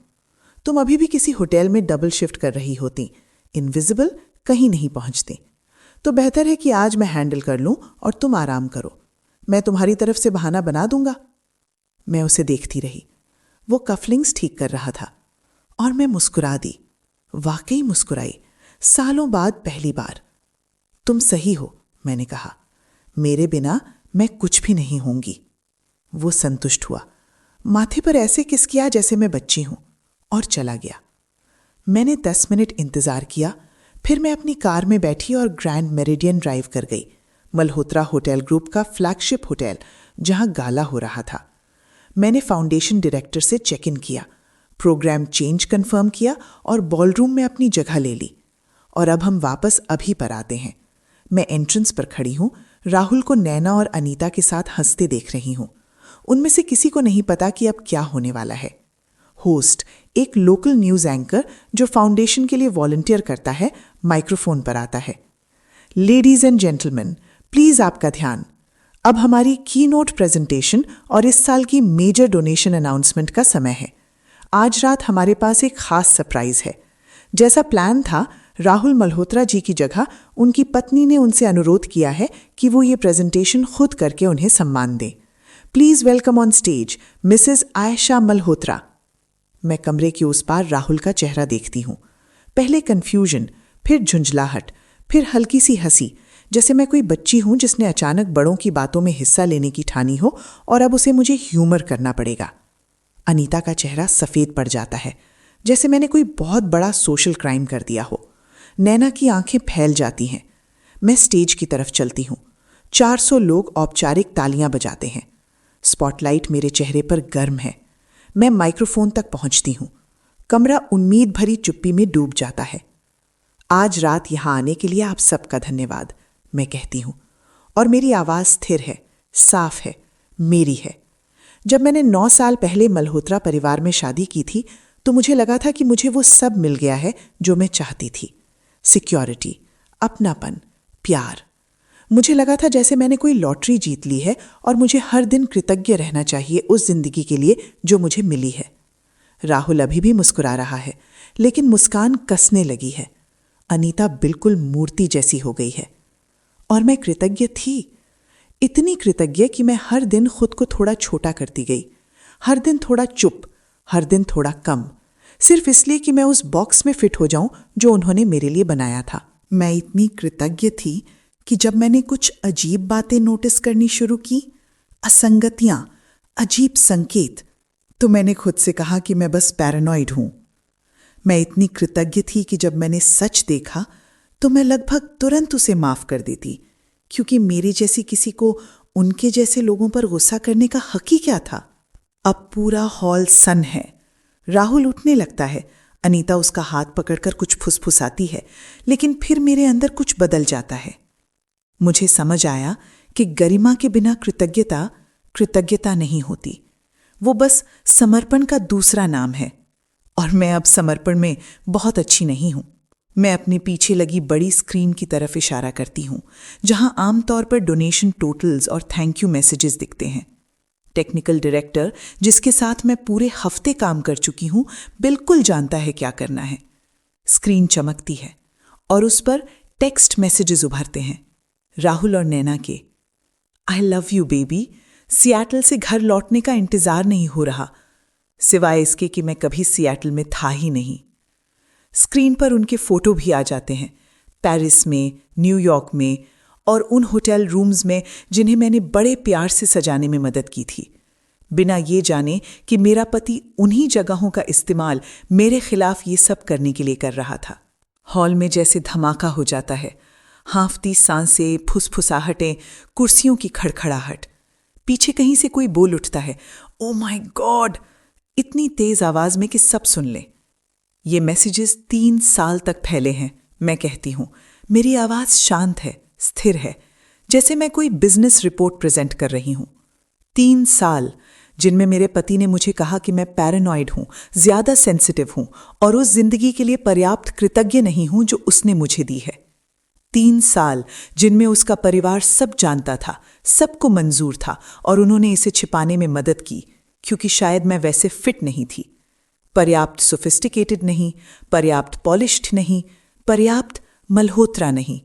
तुम अभी भी किसी होटल में डबल शिफ्ट कर रही होती, इनविजिबल, कहीं नहीं पहुंचती। तो बेहतर है कि आज मैं हैंडल कर लूं और तुम आराम करो। मैं तुम्हारी तरफ से बहाना बना दूंगा। मैं उसे देखती रही। वो कफलिंग्स ठीक कर रहा था और मैं मुस्कुरा दी। वाकई मुस्कुराई, सालों बाद पहली बार। तुम सही हो, मैंने कहा। मेरे बिना मैं कुछ भी नहीं होंगी। वो संतुष्ट हुआ, माथे पर ऐसे किस किया जैसे मैं बच्ची हूं, और चला गया। मैंने 10 मिनट इंतजार किया। फिर मैं अपनी कार में बैठी और ग्रैंड मेरिडियन ड्राइव कर गई, मल्होत्रा होटल ग्रुप का फ्लैगशिप होटल, जहां गाला हो रहा था। मैंने फाउंडेशन डायरेक्टर से चेक इन किया, प्रोग्राम चेंज कंफर्म किया और बॉलरूम में अपनी जगह ले ली। और अब हम वापस अभी पर आते हैं। मैं एंट्रेंस पर खड़ी हूं, राहुल को नैना और अनीता के साथ हंसते देख रही हूं। उनमें से किसी को नहीं पता कि अब क्या होने वाला है। होस्ट, एक लोकल न्यूज एंकर जो फाउंडेशन के लिए वॉलंटियर करता है, माइक्रोफोन पर आता है। लेडीज एंड जेंटलमैन, प्लीज आपका ध्यान। अब हमारी कीनोट प्रेजेंटेशन और इस साल की मेजर डोनेशन अनाउंसमेंट का समय है। आज रात हमारे पास एक खास सरप्राइज है। जैसा प्लान था, राहुल मल्होत्रा जी की जगह उनकी पत्नी ने उनसे अनुरोध किया है कि वो ये प्रेजेंटेशन खुद करके उन्हें सम्मान दें। Please welcome on stage Mrs Ayesha Malhotra. मैं कमरे के उस पार राहुल का चेहरा देखती हूं। पहले कंफ्यूजन, फिर झुंझलाहट, फिर हल्की सी हंसी, जैसे मैं कोई बच्ची हूं जिसने अचानक बड़ों की बातों में हिस्सा लेने की ठानी हो और अब उसे मुझे ह्यूमर करना पड़ेगा। अनीता का चेहरा सफेद पड़ जाता है, जैसे मैंने कोई बहुत बड़ा सोशल क्राइम कर दिया हो। नैना की आंखें फैल जाती हैं। मैं स्टेज की तरफ चलती हूं। 400 लोग औपचारिक तालियां बजाते हैं। स्पॉटलाइट मेरे चेहरे पर गर्म है। मैं माइक्रोफोन तक पहुंचती हूं। कमरा उम्मीद भरी चुप्पी में डूब जाता है। आज रात यहां आने के लिए आप सबका धन्यवाद, मैं कहती हूं, और मेरी आवाज स्थिर है, साफ है, मेरी है। जब मैंने 9 साल पहले मल्होत्रा परिवार में शादी की थी, तो मुझे लगा था कि मुझे वो सब मिल गया है जो मैं चाहती थी। सिक्योरिटी, अपनापन, प्यार। मुझे लगा था जैसे मैंने कोई लॉटरी जीत ली है और मुझे हर दिन कृतज्ञ रहना चाहिए उस जिंदगी के लिए जो मुझे मिली है। राहुल अभी भी मुस्कुरा रहा है, लेकिन मुस्कान कसने लगी है। अनीता बिल्कुल मूर्ति जैसी हो गई है। और मैं कृतज्ञ थी, इतनी कृतज्ञ कि मैं हर दिन खुद को थोड़ा छोटा करती गई, हर दिन थोड़ा चुप, हर दिन थोड़ा कम, सिर्फ इसलिए कि मैं उस बॉक्स में फिट हो जाऊं जो उन्होंने मेरे लिए बनाया था। मैं इतनी कृतज्ञ थी कि जब मैंने कुछ अजीब बातें नोटिस करनी शुरू की, असंगतियां, अजीब संकेत, तो मैंने खुद से कहा कि मैं बस पैरानॉइड हूं। मैं इतनी कृतज्ञ थी कि जब मैंने सच देखा तो मैं लगभग तुरंत उसे माफ कर देती, क्योंकि मेरी जैसी किसी को उनके जैसे लोगों पर गुस्सा करने का हक ही क्या था। अब पूरा हॉल सन है। राहुल उठने लगता है। अनीता उसका हाथ पकड़कर कुछ फुसफुसाती है, लेकिन फिर मेरे अंदर कुछ बदल जाता है। मुझे समझ आया कि गरिमा के बिना कृतज्ञता कृतज्ञता नहीं होती। वो बस समर्पण का दूसरा नाम है। और मैं अब समर्पण में बहुत अच्छी नहीं हूं। मैं अपने पीछे लगी बड़ी स्क्रीन की तरफ इशारा करती हूं, जहां आमतौर पर डोनेशन टोटल्स और थैंक यू मैसेजेस दिखते हैं। टेक्निकल डायरेक्टर, जिसके साथ मैं पूरे हफ्ते काम कर चुकी हूं, बिल्कुल जानता है क्या करना है। स्क्रीन चमकती है और उस पर टेक्स्ट मैसेजेस उभरते हैं, राहुल और नैना के। I love you baby, Seattle से घर लौटने का इंतजार नहीं हो रहा, सिवाय इसके कि मैं कभी सियाटल में था ही नहीं। स्क्रीन पर उनके फोटो भी आ जाते हैं, पेरिस में, न्यूयॉर्क में और उन होटल रूम्स में जिन्हें मैंने बड़े प्यार से सजाने में मदद की थी, बिना ये जाने कि मेरा पति उन्हीं जगहों का इस्तेमाल मेरे खिलाफ ये सब करने के लिए कर रहा था। हॉल में जैसे धमाका हो जाता है। हाँफती सांसें, फुसफुसाहटें, कुर्सियों की खड़खड़ाहट। पीछे कहीं से कोई बोल उठता है, ओ माय गॉड, इतनी तेज आवाज में कि सब सुन लें। ये मैसेजेस 3 साल तक फैले हैं। मैं कहती हूँ, मेरी आवाज शांत है, स्थिर है, जैसे मैं कोई बिजनेस रिपोर्ट प्रेजेंट कर रही हूँ। 3 साल जिनमें मेरे पति ने मुझे कहा कि मैं पैरानॉइड हूं, ज्यादा सेंसिटिव हूं और उस जिंदगी के लिए पर्याप्त कृतज्ञ नहीं हूं जो उसने मुझे दी है। 3 साल जिनमें उसका परिवार सब जानता था, सबको मंजूर था और उन्होंने इसे छिपाने में मदद की क्योंकि शायद मैं वैसे फिट नहीं थी, पर्याप्त सोफिस्टिकेटेड नहीं, पर्याप्त पॉलिश्ड नहीं, पर्याप्त मल्होत्रा नहीं।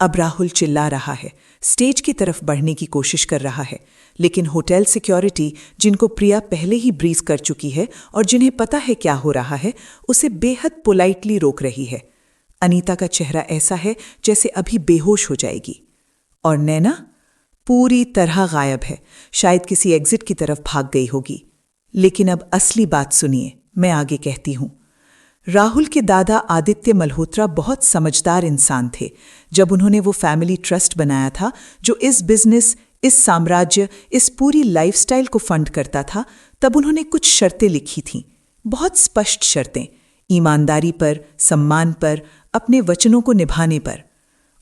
अब राहुल चिल्ला रहा है, स्टेज की तरफ बढ़ने की कोशिश कर रहा है, लेकिन होटल सिक्योरिटी, जिनको प्रिया पहले ही ब्रीफ कर चुकी है और जिन्हें पता है क्या हो रहा है, उसे बेहद पोलाइटली रोक रही है। अनीता का चेहरा ऐसा है जैसे अभी बेहोश हो जाएगी। और नैना पूरी तरह गायब है, शायद किसी एग्जिट की तरफ भाग गई होगी। लेकिन अब असली बात सुनिए, मैं आगे कहती हूं। राहुल के दादा आदित्य मल्होत्रा बहुत समझदार इंसान थे। जब उन्होंने वो फैमिली ट्रस्ट बनाया था जो इस बिजनेस, इस साम्राज्य, इस पूरी लाइफस्टाइल को फंड करता था, तब उन्होंने कुछ शर्तें लिखी थीं, बहुत स्पष्ट शर्तें, ईमानदारी पर, सम्मान पर, अपने वचनों को निभाने पर।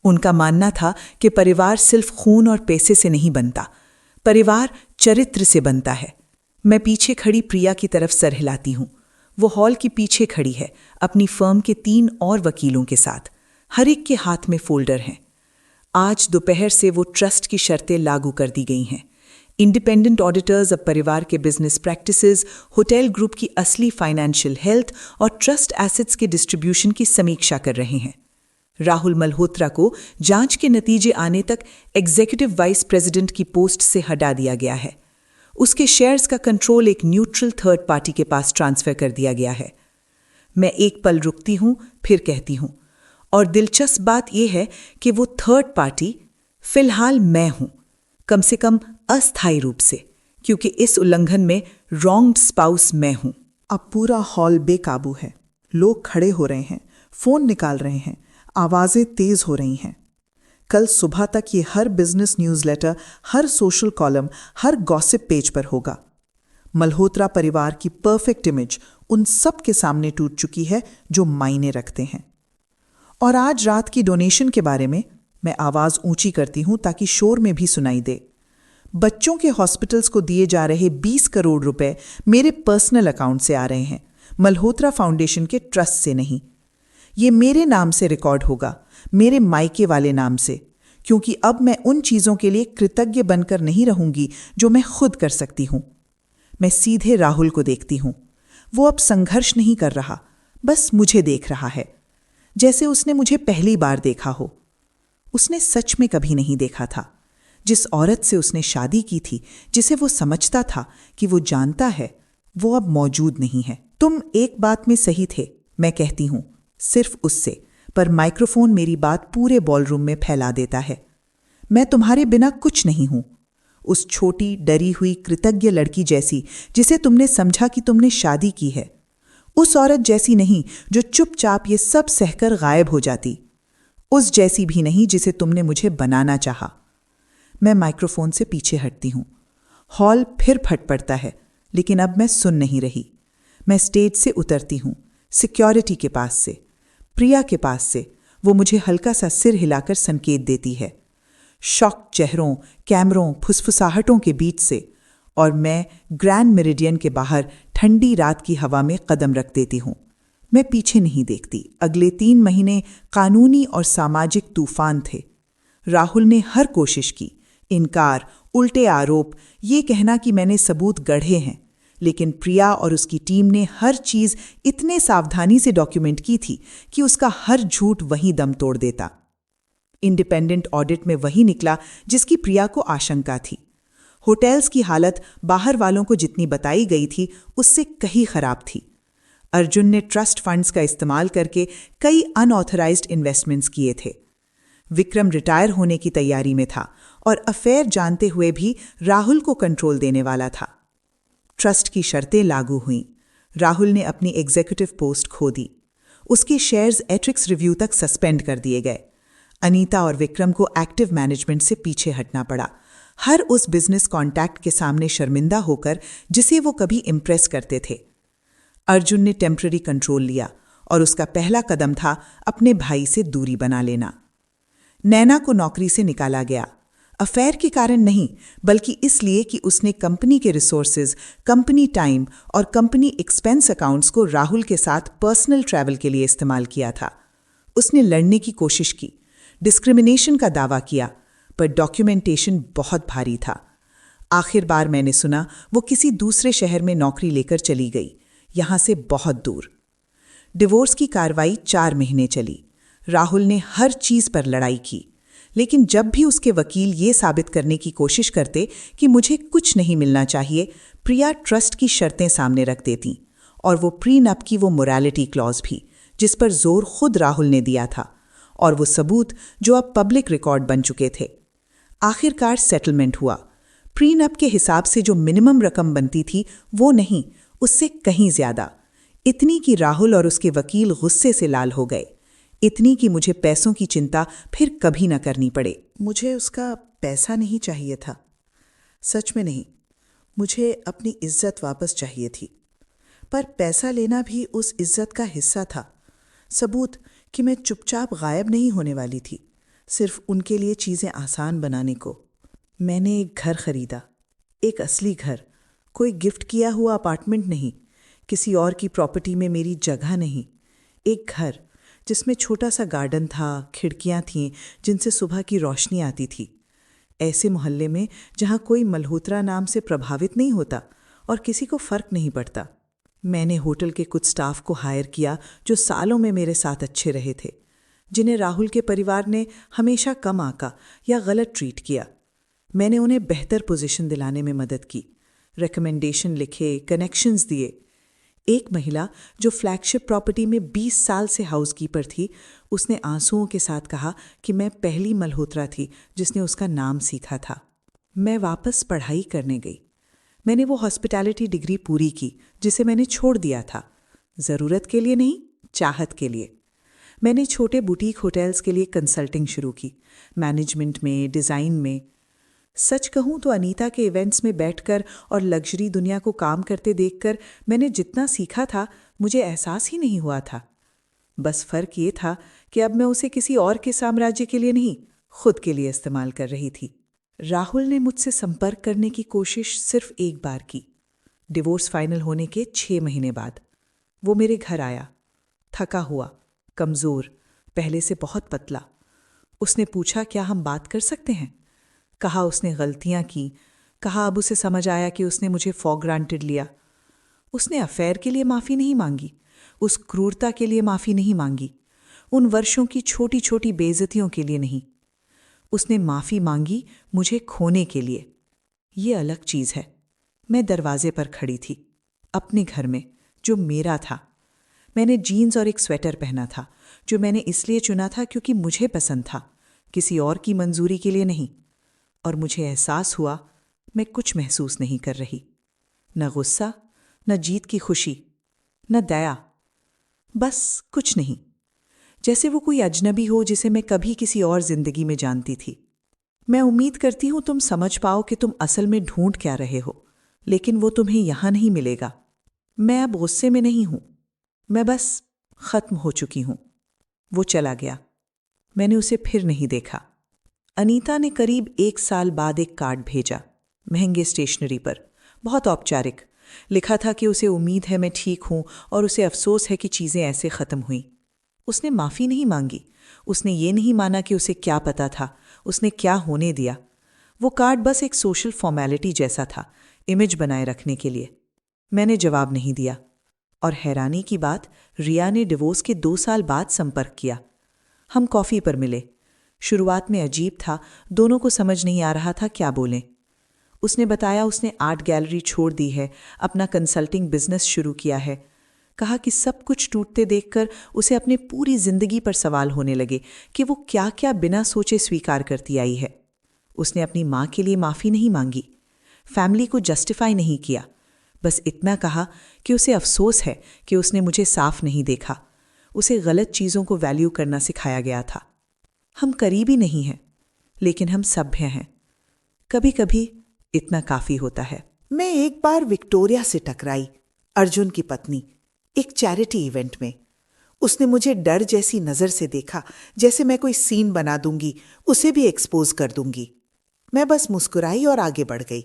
उनका मानना था कि परिवार सिर्फ खून और पैसे से नहीं बनता, परिवार चरित्र से बनता है। मैं पीछे खड़ी प्रिया की तरफ सर हिलाती हूं। वो हॉल के पीछे खड़ी है, अपनी फर्म के 3 और वकीलों के साथ। हर एक के हाथ में फोल्डर हैं। आज दोपहर से वो ट्रस्ट की शर्तें लागू कर दी गई हैं। इंडिपेंडेंट ऑडिटर्स अब परिवार के बिजनेस प्रैक्टिसेस, होटल ग्रुप की असली फाइनेंशियल हेल्थ और ट्रस्ट एसेट्स के डिस्ट्रीब्यूशन की समीक्षा कर रहे हैं। राहुल मल्होत्रा को जांच के नतीजे आने तक एग्जीक्यूटिव वाइस प्रेसिडेंट की पोस्ट से हटा दिया गया है। उसके शेयर्स का कंट्रोल एक न्यूट्रल थर्ड पार्टी के पास ट्रांसफर कर दिया गया है। मैं एक पल रुकती हूं, फिर कहती हूं, और दिलचस्प बात यह है कि वो थर्ड पार्टी फिलहाल मैं हूं, कम से कम अस्थायी रूप से, क्योंकि इस उल्लंघन में रॉन्ग्ड स्पाउस मैं हूं। अब पूरा हॉल बेकाबू है। लोग खड़े हो रहे हैं, फोन निकाल रहे हैं, आवाजें तेज हो रही हैं। कल सुबह तक ये हर बिजनेस न्यूज़लेटर, हर सोशल कॉलम, हर गॉसिप पेज पर होगा। मल्होत्रा परिवार की परफेक्ट इमेज उन सब के सामने टूट चुकी है जो मायने रखते हैं। और आज रात की डोनेशन के बारे में मैं आवाज ऊंची करती हूं ताकि शोर में भी सुनाई दे। बच्चों के हॉस्पिटल्स को दिए जा रहे 20 करोड़ रुपए मेरे पर्सनल अकाउंट से आ रहे हैं, मल्होत्रा फाउंडेशन के ट्रस्ट से नहीं। ये मेरे नाम से रिकॉर्ड होगा, मेरे मायके वाले नाम से, क्योंकि अब मैं उन चीजों के लिए कृतज्ञ बनकर नहीं रहूंगी जो मैं खुद कर सकती हूं। मैं सीधे राहुल को देखती हूं। वो अब संघर्ष नहीं कर रहा, बस मुझे देख रहा है, जैसे उसने मुझे पहली बार देखा हो। उसने सच में कभी नहीं देखा था। जिस औरत से उसने शादी की थी, जिसे वो समझता था कि वो जानता है, वो अब मौजूद नहीं है। तुम एक बात में सही थे, मैं कहती हूं, सिर्फ उससे, पर माइक्रोफोन मेरी बात पूरे बॉलरूम में फैला देता है। मैं तुम्हारे बिना कुछ नहीं हूं। उस छोटी, डरी हुई, कृतज्ञ लड़की जैसी जिसे तुमने समझा कि तुमने शादी की है। उस औरत जैसी नहीं जो चुपचाप ये सब सहकर गायब हो जाती। उस जैसी भी नहीं जिसे तुमने मुझे बनाना चाहा। मैं माइक्रोफोन से पीछे हटती हूं। हॉल फिर फट पड़ता है, लेकिन अब मैं सुन नहीं रही। मैं स्टेज से उतरती हूं, सिक्योरिटी के पास से, प्रिया के पास से। वो मुझे हल्का सा सिर हिलाकर संकेत देती है। शॉक चेहरों, कैमरों, फुसफुसाहटों के बीच से, और मैं ग्रैंड मेरिडियन के बाहर ठंडी रात की हवा में कदम रख देती हूं। मैं पीछे नहीं देखती। अगले 3 महीने कानूनी और सामाजिक तूफान थे। राहुल ने हर कोशिश की, इनकार, उल्टे आरोप, ये कहना कि मैंने सबूत गढ़े हैं, लेकिन प्रिया और उसकी टीम ने हर चीज इतने सावधानी से डॉक्यूमेंट की थी कि उसका हर झूठ वहीं दम तोड़ देता। इंडिपेंडेंट ऑडिट में वही निकला जिसकी प्रिया को आशंका थी। होटल्स की हालत बाहर वालों को जितनी बताई गई थी उससे कहीं खराब थी। अर्जुन ने ट्रस्ट फंड्स का इस्तेमाल करके कई अनऑथराइज्ड इन्वेस्टमेंट्स किए थे। विक्रम रिटायर होने की तैयारी में था और अफेयर जानते हुए भी राहुल को कंट्रोल देने वाला था। ट्रस्ट की शर्तें लागू हुईं। राहुल ने अपनी एग्जीक्यूटिव पोस्ट खो दी। उसके शेयर्स एथिक्स रिव्यू तक सस्पेंड कर दिए गए। अनीता और विक्रम को एक्टिव मैनेजमेंट से पीछे हटना पड़ा, हर उस बिजनेस कॉन्टैक्ट के सामने शर्मिंदा होकर जिसे वो कभी इम्प्रेस करते थे। अर्जुन ने टेम्पररी कंट्रोल लिया और उसका पहला कदम था अपने भाई से दूरी बना लेना। नैना को नौकरी से निकाला गया, अफेयर के कारण नहीं, बल्कि इसलिए कि उसने कंपनी के रिसोर्सेज, कंपनी टाइम और कंपनी एक्सपेंस अकाउंट्स को राहुल के साथ पर्सनल ट्रैवल के लिए इस्तेमाल किया था। उसने लड़ने की कोशिश की, डिस्क्रिमिनेशन का दावा किया, पर डॉक्यूमेंटेशन बहुत भारी था। आखिर बार मैंने सुना वो किसी दूसरे शहर में नौकरी लेकर चली गई, यहां से बहुत दूर। डिवोर्स की कार्रवाई 4 महीने चली। राहुल ने हर चीज पर लड़ाई की, लेकिन जब भी उसके वकील ये साबित करने की कोशिश करते कि मुझे कुछ नहीं मिलना चाहिए, प्रिया ट्रस्ट की शर्तें सामने रख देती, और वो प्रीनप की वो मोरालिटी क्लॉज भी, जिस पर जोर खुद राहुल ने दिया था, और वो सबूत जो अब पब्लिक रिकॉर्ड बन चुके थे। आखिरकार सेटलमेंट हुआ। प्रीनप के हिसाब से जो मिनिमम रकम बनती थी वो नहीं, उससे कहीं ज्यादा। इतनी कि राहुल और उसके वकील गुस्से से लाल हो गए, इतनी कि मुझे पैसों की चिंता फिर कभी न करनी पड़े। मुझे उसका पैसा नहीं चाहिए था, सच में नहीं। मुझे अपनी इज्जत वापस चाहिए थी, पर पैसा लेना भी उस इज्जत का हिस्सा था। सबूत कि मैं चुपचाप गायब नहीं होने वाली थी, सिर्फ उनके लिए चीज़ें आसान बनाने को। मैंने एक घर खरीदा, एक असली घर, कोई गिफ्ट किया हुआ अपार्टमेंट नहीं, किसी और की प्रॉपर्टी में मेरी जगह नहीं। एक घर जिसमें छोटा सा गार्डन था, खिड़कियां थीं जिनसे सुबह की रोशनी आती थी। ऐसे मोहल्ले में जहां कोई मल्होत्रा नाम से प्रभावित नहीं होता और किसी को फर्क नहीं पड़ता। मैंने होटल के कुछ स्टाफ को हायर किया जो सालों में मेरे साथ अच्छे रहे थे, जिन्हें राहुल के परिवार ने हमेशा कम आंका या गलत ट्रीट किया। मैंने उन्हें बेहतर पोजीशन दिलाने में मदद की, रिकमेंडेशन लिखे, कनेक्शंस दिए। एक महिला जो फ्लैगशिप प्रॉपर्टी में 20 साल से हाउसकीपर थी, उसने आंसुओं के साथ कहा कि मैं पहली मल्होत्रा थी जिसने उसका नाम सीखा था। मैं वापस पढ़ाई करने गई। मैंने वो हॉस्पिटैलिटी डिग्री पूरी की जिसे मैंने छोड़ दिया था, ज़रूरत के लिए नहीं, चाहत के लिए। मैंने छोटे बुटीक होटल्स के लिए कंसल्टिंग शुरू की, मैनेजमेंट में, डिज़ाइन में। सच कहूं तो अनीता के इवेंट्स में बैठकर और लग्जरी दुनिया को काम करते देखकर मैंने जितना सीखा था, मुझे एहसास ही नहीं हुआ था। बस फर्क ये था कि अब मैं उसे किसी और के साम्राज्य के लिए नहीं, खुद के लिए इस्तेमाल कर रही थी। राहुल ने मुझसे संपर्क करने की कोशिश सिर्फ एक बार की, डिवोर्स फाइनल होने के 6 महीने बाद। वो मेरे घर आया, थका हुआ, कमज़ोर, पहले से बहुत पतला। उसने पूछा क्या हम बात कर सकते हैं। कहा उसने गलतियां की, कहा अब उसे समझ आया कि उसने मुझे फॉर ग्रांटेड लिया। उसने अफेयर के लिए माफ़ी नहीं मांगी, उस क्रूरता के लिए माफ़ी नहीं मांगी, उन वर्षों की छोटी छोटी बेइज्जतियों के लिए नहीं। उसने माफ़ी मांगी मुझे खोने के लिए। ये अलग चीज़ है। मैं दरवाजे पर खड़ी थी, अपने घर में, जो मेरा था। मैंने जीन्स और एक स्वेटर पहना था, जो मैंने इसलिए चुना था क्योंकि मुझे पसंद था, किसी और की मंजूरी के लिए नहीं। और मुझे एहसास हुआ मैं कुछ महसूस नहीं कर रही, न गुस्सा, न जीत की खुशी, न दया, बस कुछ नहीं। जैसे वो कोई अजनबी हो जिसे मैं कभी किसी और जिंदगी में जानती थी। मैं उम्मीद करती हूं तुम समझ पाओ कि तुम असल में ढूंढ क्या रहे हो, लेकिन वो तुम्हें यहां नहीं मिलेगा। मैं अब गुस्से में नहीं हूं, मैं बस खत्म हो चुकी हूं। वो चला गया, मैंने उसे फिर नहीं देखा। अनीता ने करीब 1 साल बाद एक कार्ड भेजा, महंगे स्टेशनरी पर, बहुत औपचारिक। लिखा था कि उसे उम्मीद है मैं ठीक हूं और उसे अफसोस है कि चीज़ें ऐसे ख़त्म हुई। उसने माफ़ी नहीं मांगी, उसने ये नहीं माना कि उसे क्या पता था, उसने क्या होने दिया। वो कार्ड बस एक सोशल फॉर्मेलिटी जैसा था, इमेज बनाए रखने के लिए। मैंने जवाब नहीं दिया। और हैरानी की बात, रिया ने डिवोर्स के 2 साल बाद संपर्क किया। हम कॉफ़ी पर मिले। शुरुआत में अजीब था, दोनों को समझ नहीं आ रहा था क्या बोलें। उसने बताया उसने आर्ट गैलरी छोड़ दी है, अपना कंसल्टिंग बिजनेस शुरू किया है। कहा कि सब कुछ टूटते देखकर उसे अपनी पूरी जिंदगी पर सवाल होने लगे कि वो क्या क्या बिना सोचे स्वीकार करती आई है। उसने अपनी माँ के लिए माफ़ी नहीं मांगी, फैमिली को जस्टिफाई नहीं किया, बस इतना कहा कि उसे अफसोस है कि उसने मुझे साफ नहीं देखा, उसे गलत चीज़ों को वैल्यू करना सिखाया गया था। हम करीबी नहीं हैं, लेकिन हम सभ्य हैं। कभी कभी इतना काफी होता है। मैं एक बार विक्टोरिया से टकराई, अर्जुन की पत्नी, एक चैरिटी इवेंट में। उसने मुझे डर जैसी नजर से देखा, जैसे मैं कोई सीन बना दूंगी, उसे भी एक्सपोज कर दूंगी। मैं बस मुस्कुराई और आगे बढ़ गई।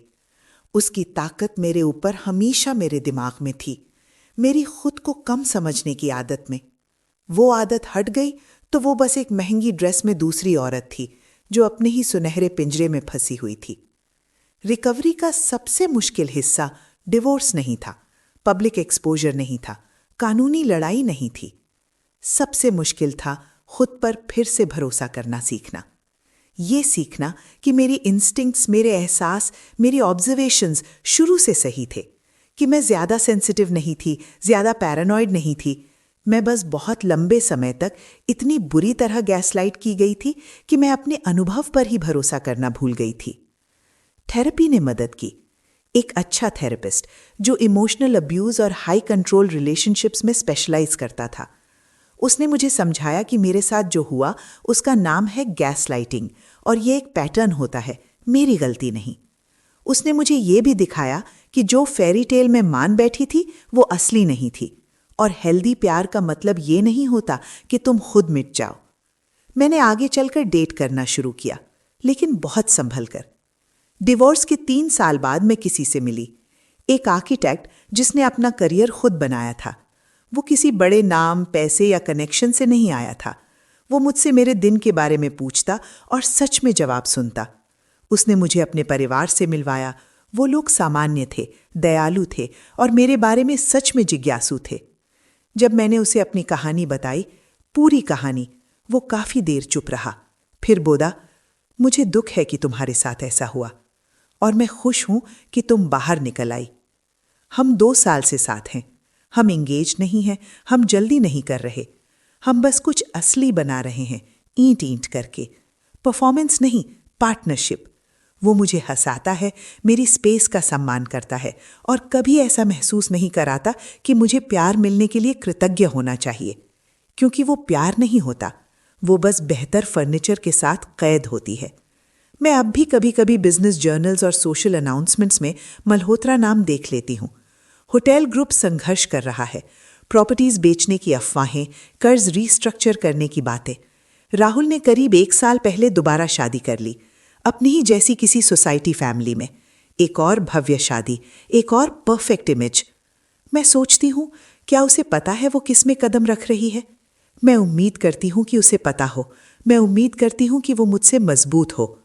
उसकी ताकत मेरे ऊपर हमेशा मेरे दिमाग में थी, मेरी खुद को कम समझने की आदत में। वो आदत हट गई तो वो बस एक महंगी ड्रेस में दूसरी औरत थी जो अपने ही सुनहरे पिंजरे में फंसी हुई थी। रिकवरी का सबसे मुश्किल हिस्सा डिवोर्स नहीं था, पब्लिक एक्सपोजर नहीं था, कानूनी लड़ाई नहीं थी। सबसे मुश्किल था खुद पर फिर से भरोसा करना सीखना। ये सीखना कि मेरी इंस्टिंक्ट्स, मेरे एहसास, मेरी ऑब्जर्वेशंस शुरू से सही थे, कि मैं ज्यादा सेंसिटिव नहीं थी, ज्यादा पैरानॉइड नहीं थी। मैं बस बहुत लंबे समय तक इतनी बुरी तरह गैसलाइट की गई थी कि मैं अपने अनुभव पर ही भरोसा करना भूल गई थी। थेरेपी ने मदद की। एक अच्छा थेरेपिस्ट जो इमोशनल अब्यूज और हाई कंट्रोल रिलेशनशिप्स में स्पेशलाइज करता था, उसने मुझे समझाया कि मेरे साथ जो हुआ उसका नाम है गैसलाइटिंग, और ये एक पैटर्न होता है, मेरी गलती नहीं। उसने मुझे ये भी दिखाया कि जो फेरी टेल में मान बैठी थी वो असली नहीं थी, और हेल्दी प्यार का मतलब ये नहीं होता कि तुम खुद मिट जाओ। मैंने आगे चलकर डेट करना शुरू किया, लेकिन बहुत संभल कर। डिवोर्स के 3 साल बाद मैं किसी से मिली, एक आर्किटेक्ट जिसने अपना करियर खुद बनाया था। वो किसी बड़े नाम, पैसे या कनेक्शन से नहीं आया था। वो मुझसे मेरे दिन के बारे में पूछता और सच में जवाब सुनता। उसने मुझे अपने परिवार से मिलवाया। वो लोग सामान्य थे, दयालु थे और मेरे बारे में सच में जिज्ञासु थे। जब मैंने उसे अपनी कहानी बताई, पूरी कहानी, वो काफी देर चुप रहा। फिर बोला, मुझे दुख है कि तुम्हारे साथ ऐसा हुआ, और मैं खुश हूं कि तुम बाहर निकल आई। हम 2 साल से साथ हैं। हम एंगेज नहीं हैं, हम जल्दी नहीं कर रहे। हम बस कुछ असली बना रहे हैं, ईंट ईंट करके। परफॉर्मेंस नहीं, पार्टनरशिप। वो मुझे हंसाता है, मेरी स्पेस का सम्मान करता है, और कभी ऐसा महसूस नहीं कराता कि मुझे प्यार मिलने के लिए कृतज्ञ होना चाहिए, क्योंकि वो प्यार नहीं होता, वो बस बेहतर फर्नीचर के साथ कैद होती है। मैं अब भी कभी कभी बिजनेस जर्नल्स और सोशल अनाउंसमेंट्स में मल्होत्रा नाम देख लेती हूँ। होटल ग्रुप संघर्ष कर रहा है, प्रॉपर्टीज बेचने की अफवाहें, कर्ज रीस्ट्रक्चर करने की बातें। राहुल ने करीब 1 साल पहले दोबारा शादी कर ली, अपनी ही जैसी किसी सोसाइटी फैमिली में। एक और भव्य शादी, एक और परफेक्ट इमेज। मैं सोचती हूं, क्या उसे पता है वो किस में कदम रख रही है? मैं उम्मीद करती हूं कि उसे पता हो। मैं उम्मीद करती हूं कि वो मुझसे मजबूत हो।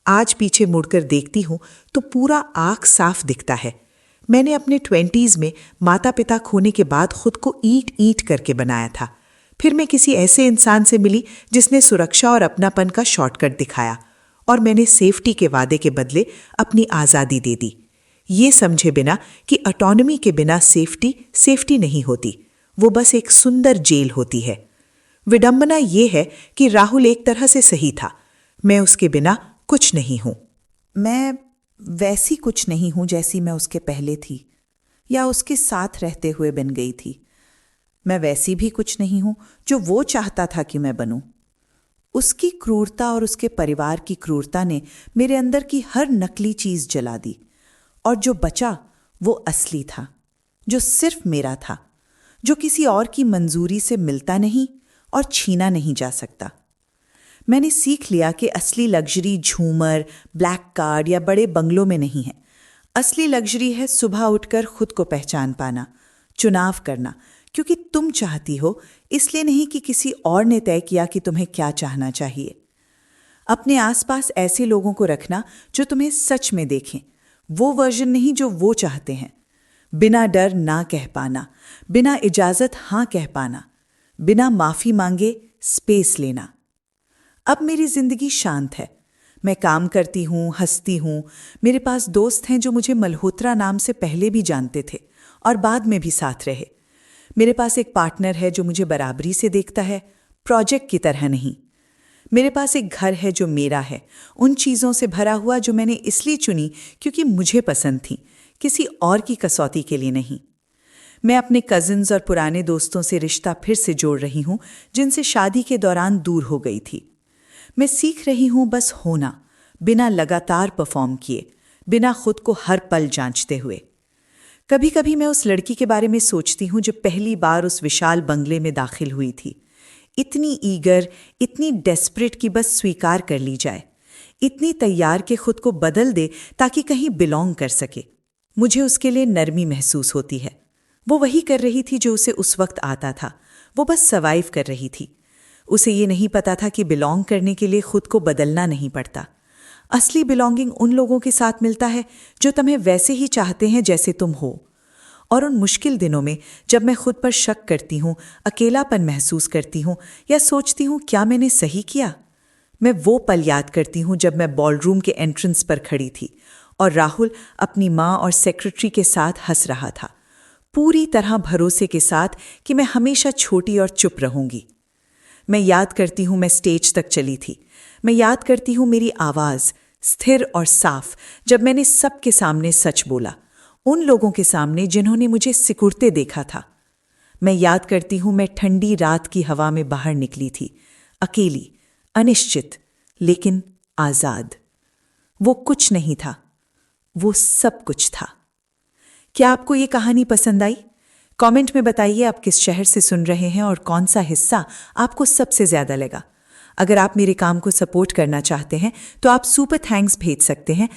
आज पीछे मुड़कर देखती हूं तो पूरा आंख साफ दिखता है। मैंने अपने 20s में माता पिता खोने के बाद खुद को ईंट ईंट करके बनाया था। फिर मैं किसी ऐसे इंसान से मिली जिसने सुरक्षा और अपनापन का शॉर्टकट दिखाया, और मैंने सेफ्टी के वादे के बदले अपनी आज़ादी दे दी, ये समझे बिना कि ऑटोनॉमी के बिना सेफ्टी नहीं होती, वो बस एक सुंदर जेल होती है। विडंबना ये है कि राहुल एक तरह से सही था, मैं उसके बिना कुछ नहीं हूं। मैं वैसी कुछ नहीं हूं जैसी मैं उसके पहले थी, या उसके साथ रहते हुए बन गई थी। मैं वैसी भी कुछ नहीं हूं जो वो चाहता था कि मैं बनूं। उसकी क्रूरता और उसके परिवार की क्रूरता ने मेरे अंदर की हर नकली चीज जला दी, और जो बचा वो असली था, जो सिर्फ मेरा था, जो किसी और की मंजूरी से मिलता नहीं और छीना नहीं जा सकता। मैंने सीख लिया कि असली लग्जरी झूमर, ब्लैक कार्ड या बड़े बंगलों में नहीं है। असली लग्जरी है सुबह उठकर खुद को पहचान पाना, चुनाव करना, क्योंकि तुम चाहती हो, इसलिए नहीं कि किसी और ने तय किया कि तुम्हें क्या चाहना चाहिए। अपने आसपास ऐसे लोगों को रखना जो तुम्हें सच में देखें, वो वर्जन नहीं जो वो चाहते हैं। बिना डर ना कह पाना, बिना इजाजत हाँ कह पाना, बिना माफी मांगे स्पेस लेना। अब मेरी जिंदगी शांत है। मैं काम करती हूँ, हंसती हूँ। मेरे पास दोस्त हैं जो मुझे मल्होत्रा नाम से पहले भी जानते थे और बाद में भी साथ रहे। मेरे पास एक पार्टनर है जो मुझे बराबरी से देखता है, प्रोजेक्ट की तरह नहीं। मेरे पास एक घर है जो मेरा है, उन चीज़ों से भरा हुआ जो मैंने इसलिए चुनी क्योंकि मुझे पसंद थी, किसी और की कसौटी के लिए नहीं। मैं अपने कजिन्स और पुराने दोस्तों से रिश्ता फिर से जोड़ रही हूँ जिनसे शादी के दौरान दूर हो गई थी। मैं सीख रही हूं बस होना, बिना लगातार परफॉर्म किए, बिना खुद को हर पल जांचते हुए। कभी कभी मैं उस लड़की के बारे में सोचती हूँ जो पहली बार उस विशाल बंगले में दाखिल हुई थी। इतनी ईगर, इतनी डेस्परेट कि बस स्वीकार कर ली जाए, इतनी तैयार कि खुद को बदल दे ताकि कहीं बिलोंग कर सके। मुझे उसके लिए नरमी महसूस होती है। वो वही कर रही थी जो उसे उस वक्त आता था। वो बस सर्वाइव कर रही थी। उसे ये नहीं पता था कि बिलोंग करने के लिए खुद को बदलना नहीं पड़ता। असली बिलोंगिंग उन लोगों के साथ मिलता है जो तुम्हें वैसे ही चाहते हैं जैसे तुम हो। और उन मुश्किल दिनों में जब मैं खुद पर शक करती हूँ, अकेलापन महसूस करती हूँ या सोचती हूँ क्या मैंने सही किया, मैं वो पल याद करती हूँ जब मैं बॉलरूम के एंट्रेंस पर खड़ी थी और राहुल अपनी माँ और सेक्रेटरी के साथ हंस रहा था, पूरी तरह भरोसे के साथ कि मैं हमेशा छोटी और चुप रहूंगी। मैं याद करती हूँ मैं स्टेज तक चली थी। मैं याद करती हूँ मेरी आवाज़ स्थिर और साफ जब मैंने सबके सामने सच बोला, उन लोगों के सामने जिन्होंने मुझे सिकुड़ते देखा था। मैं याद करती हूँ मैं ठंडी रात की हवा में बाहर निकली थी, अकेली, अनिश्चित, लेकिन आज़ाद। वो कुछ नहीं था, वो सब कुछ था। क्या आपको ये कहानी पसंद आई? कमेंट में बताइए आप किस शहर से सुन रहे हैं और कौन सा हिस्सा आपको सबसे ज्यादा लगा। अगर आप मेरे काम को सपोर्ट करना चाहते हैं तो आप सुपर थैंक्स भेज सकते हैं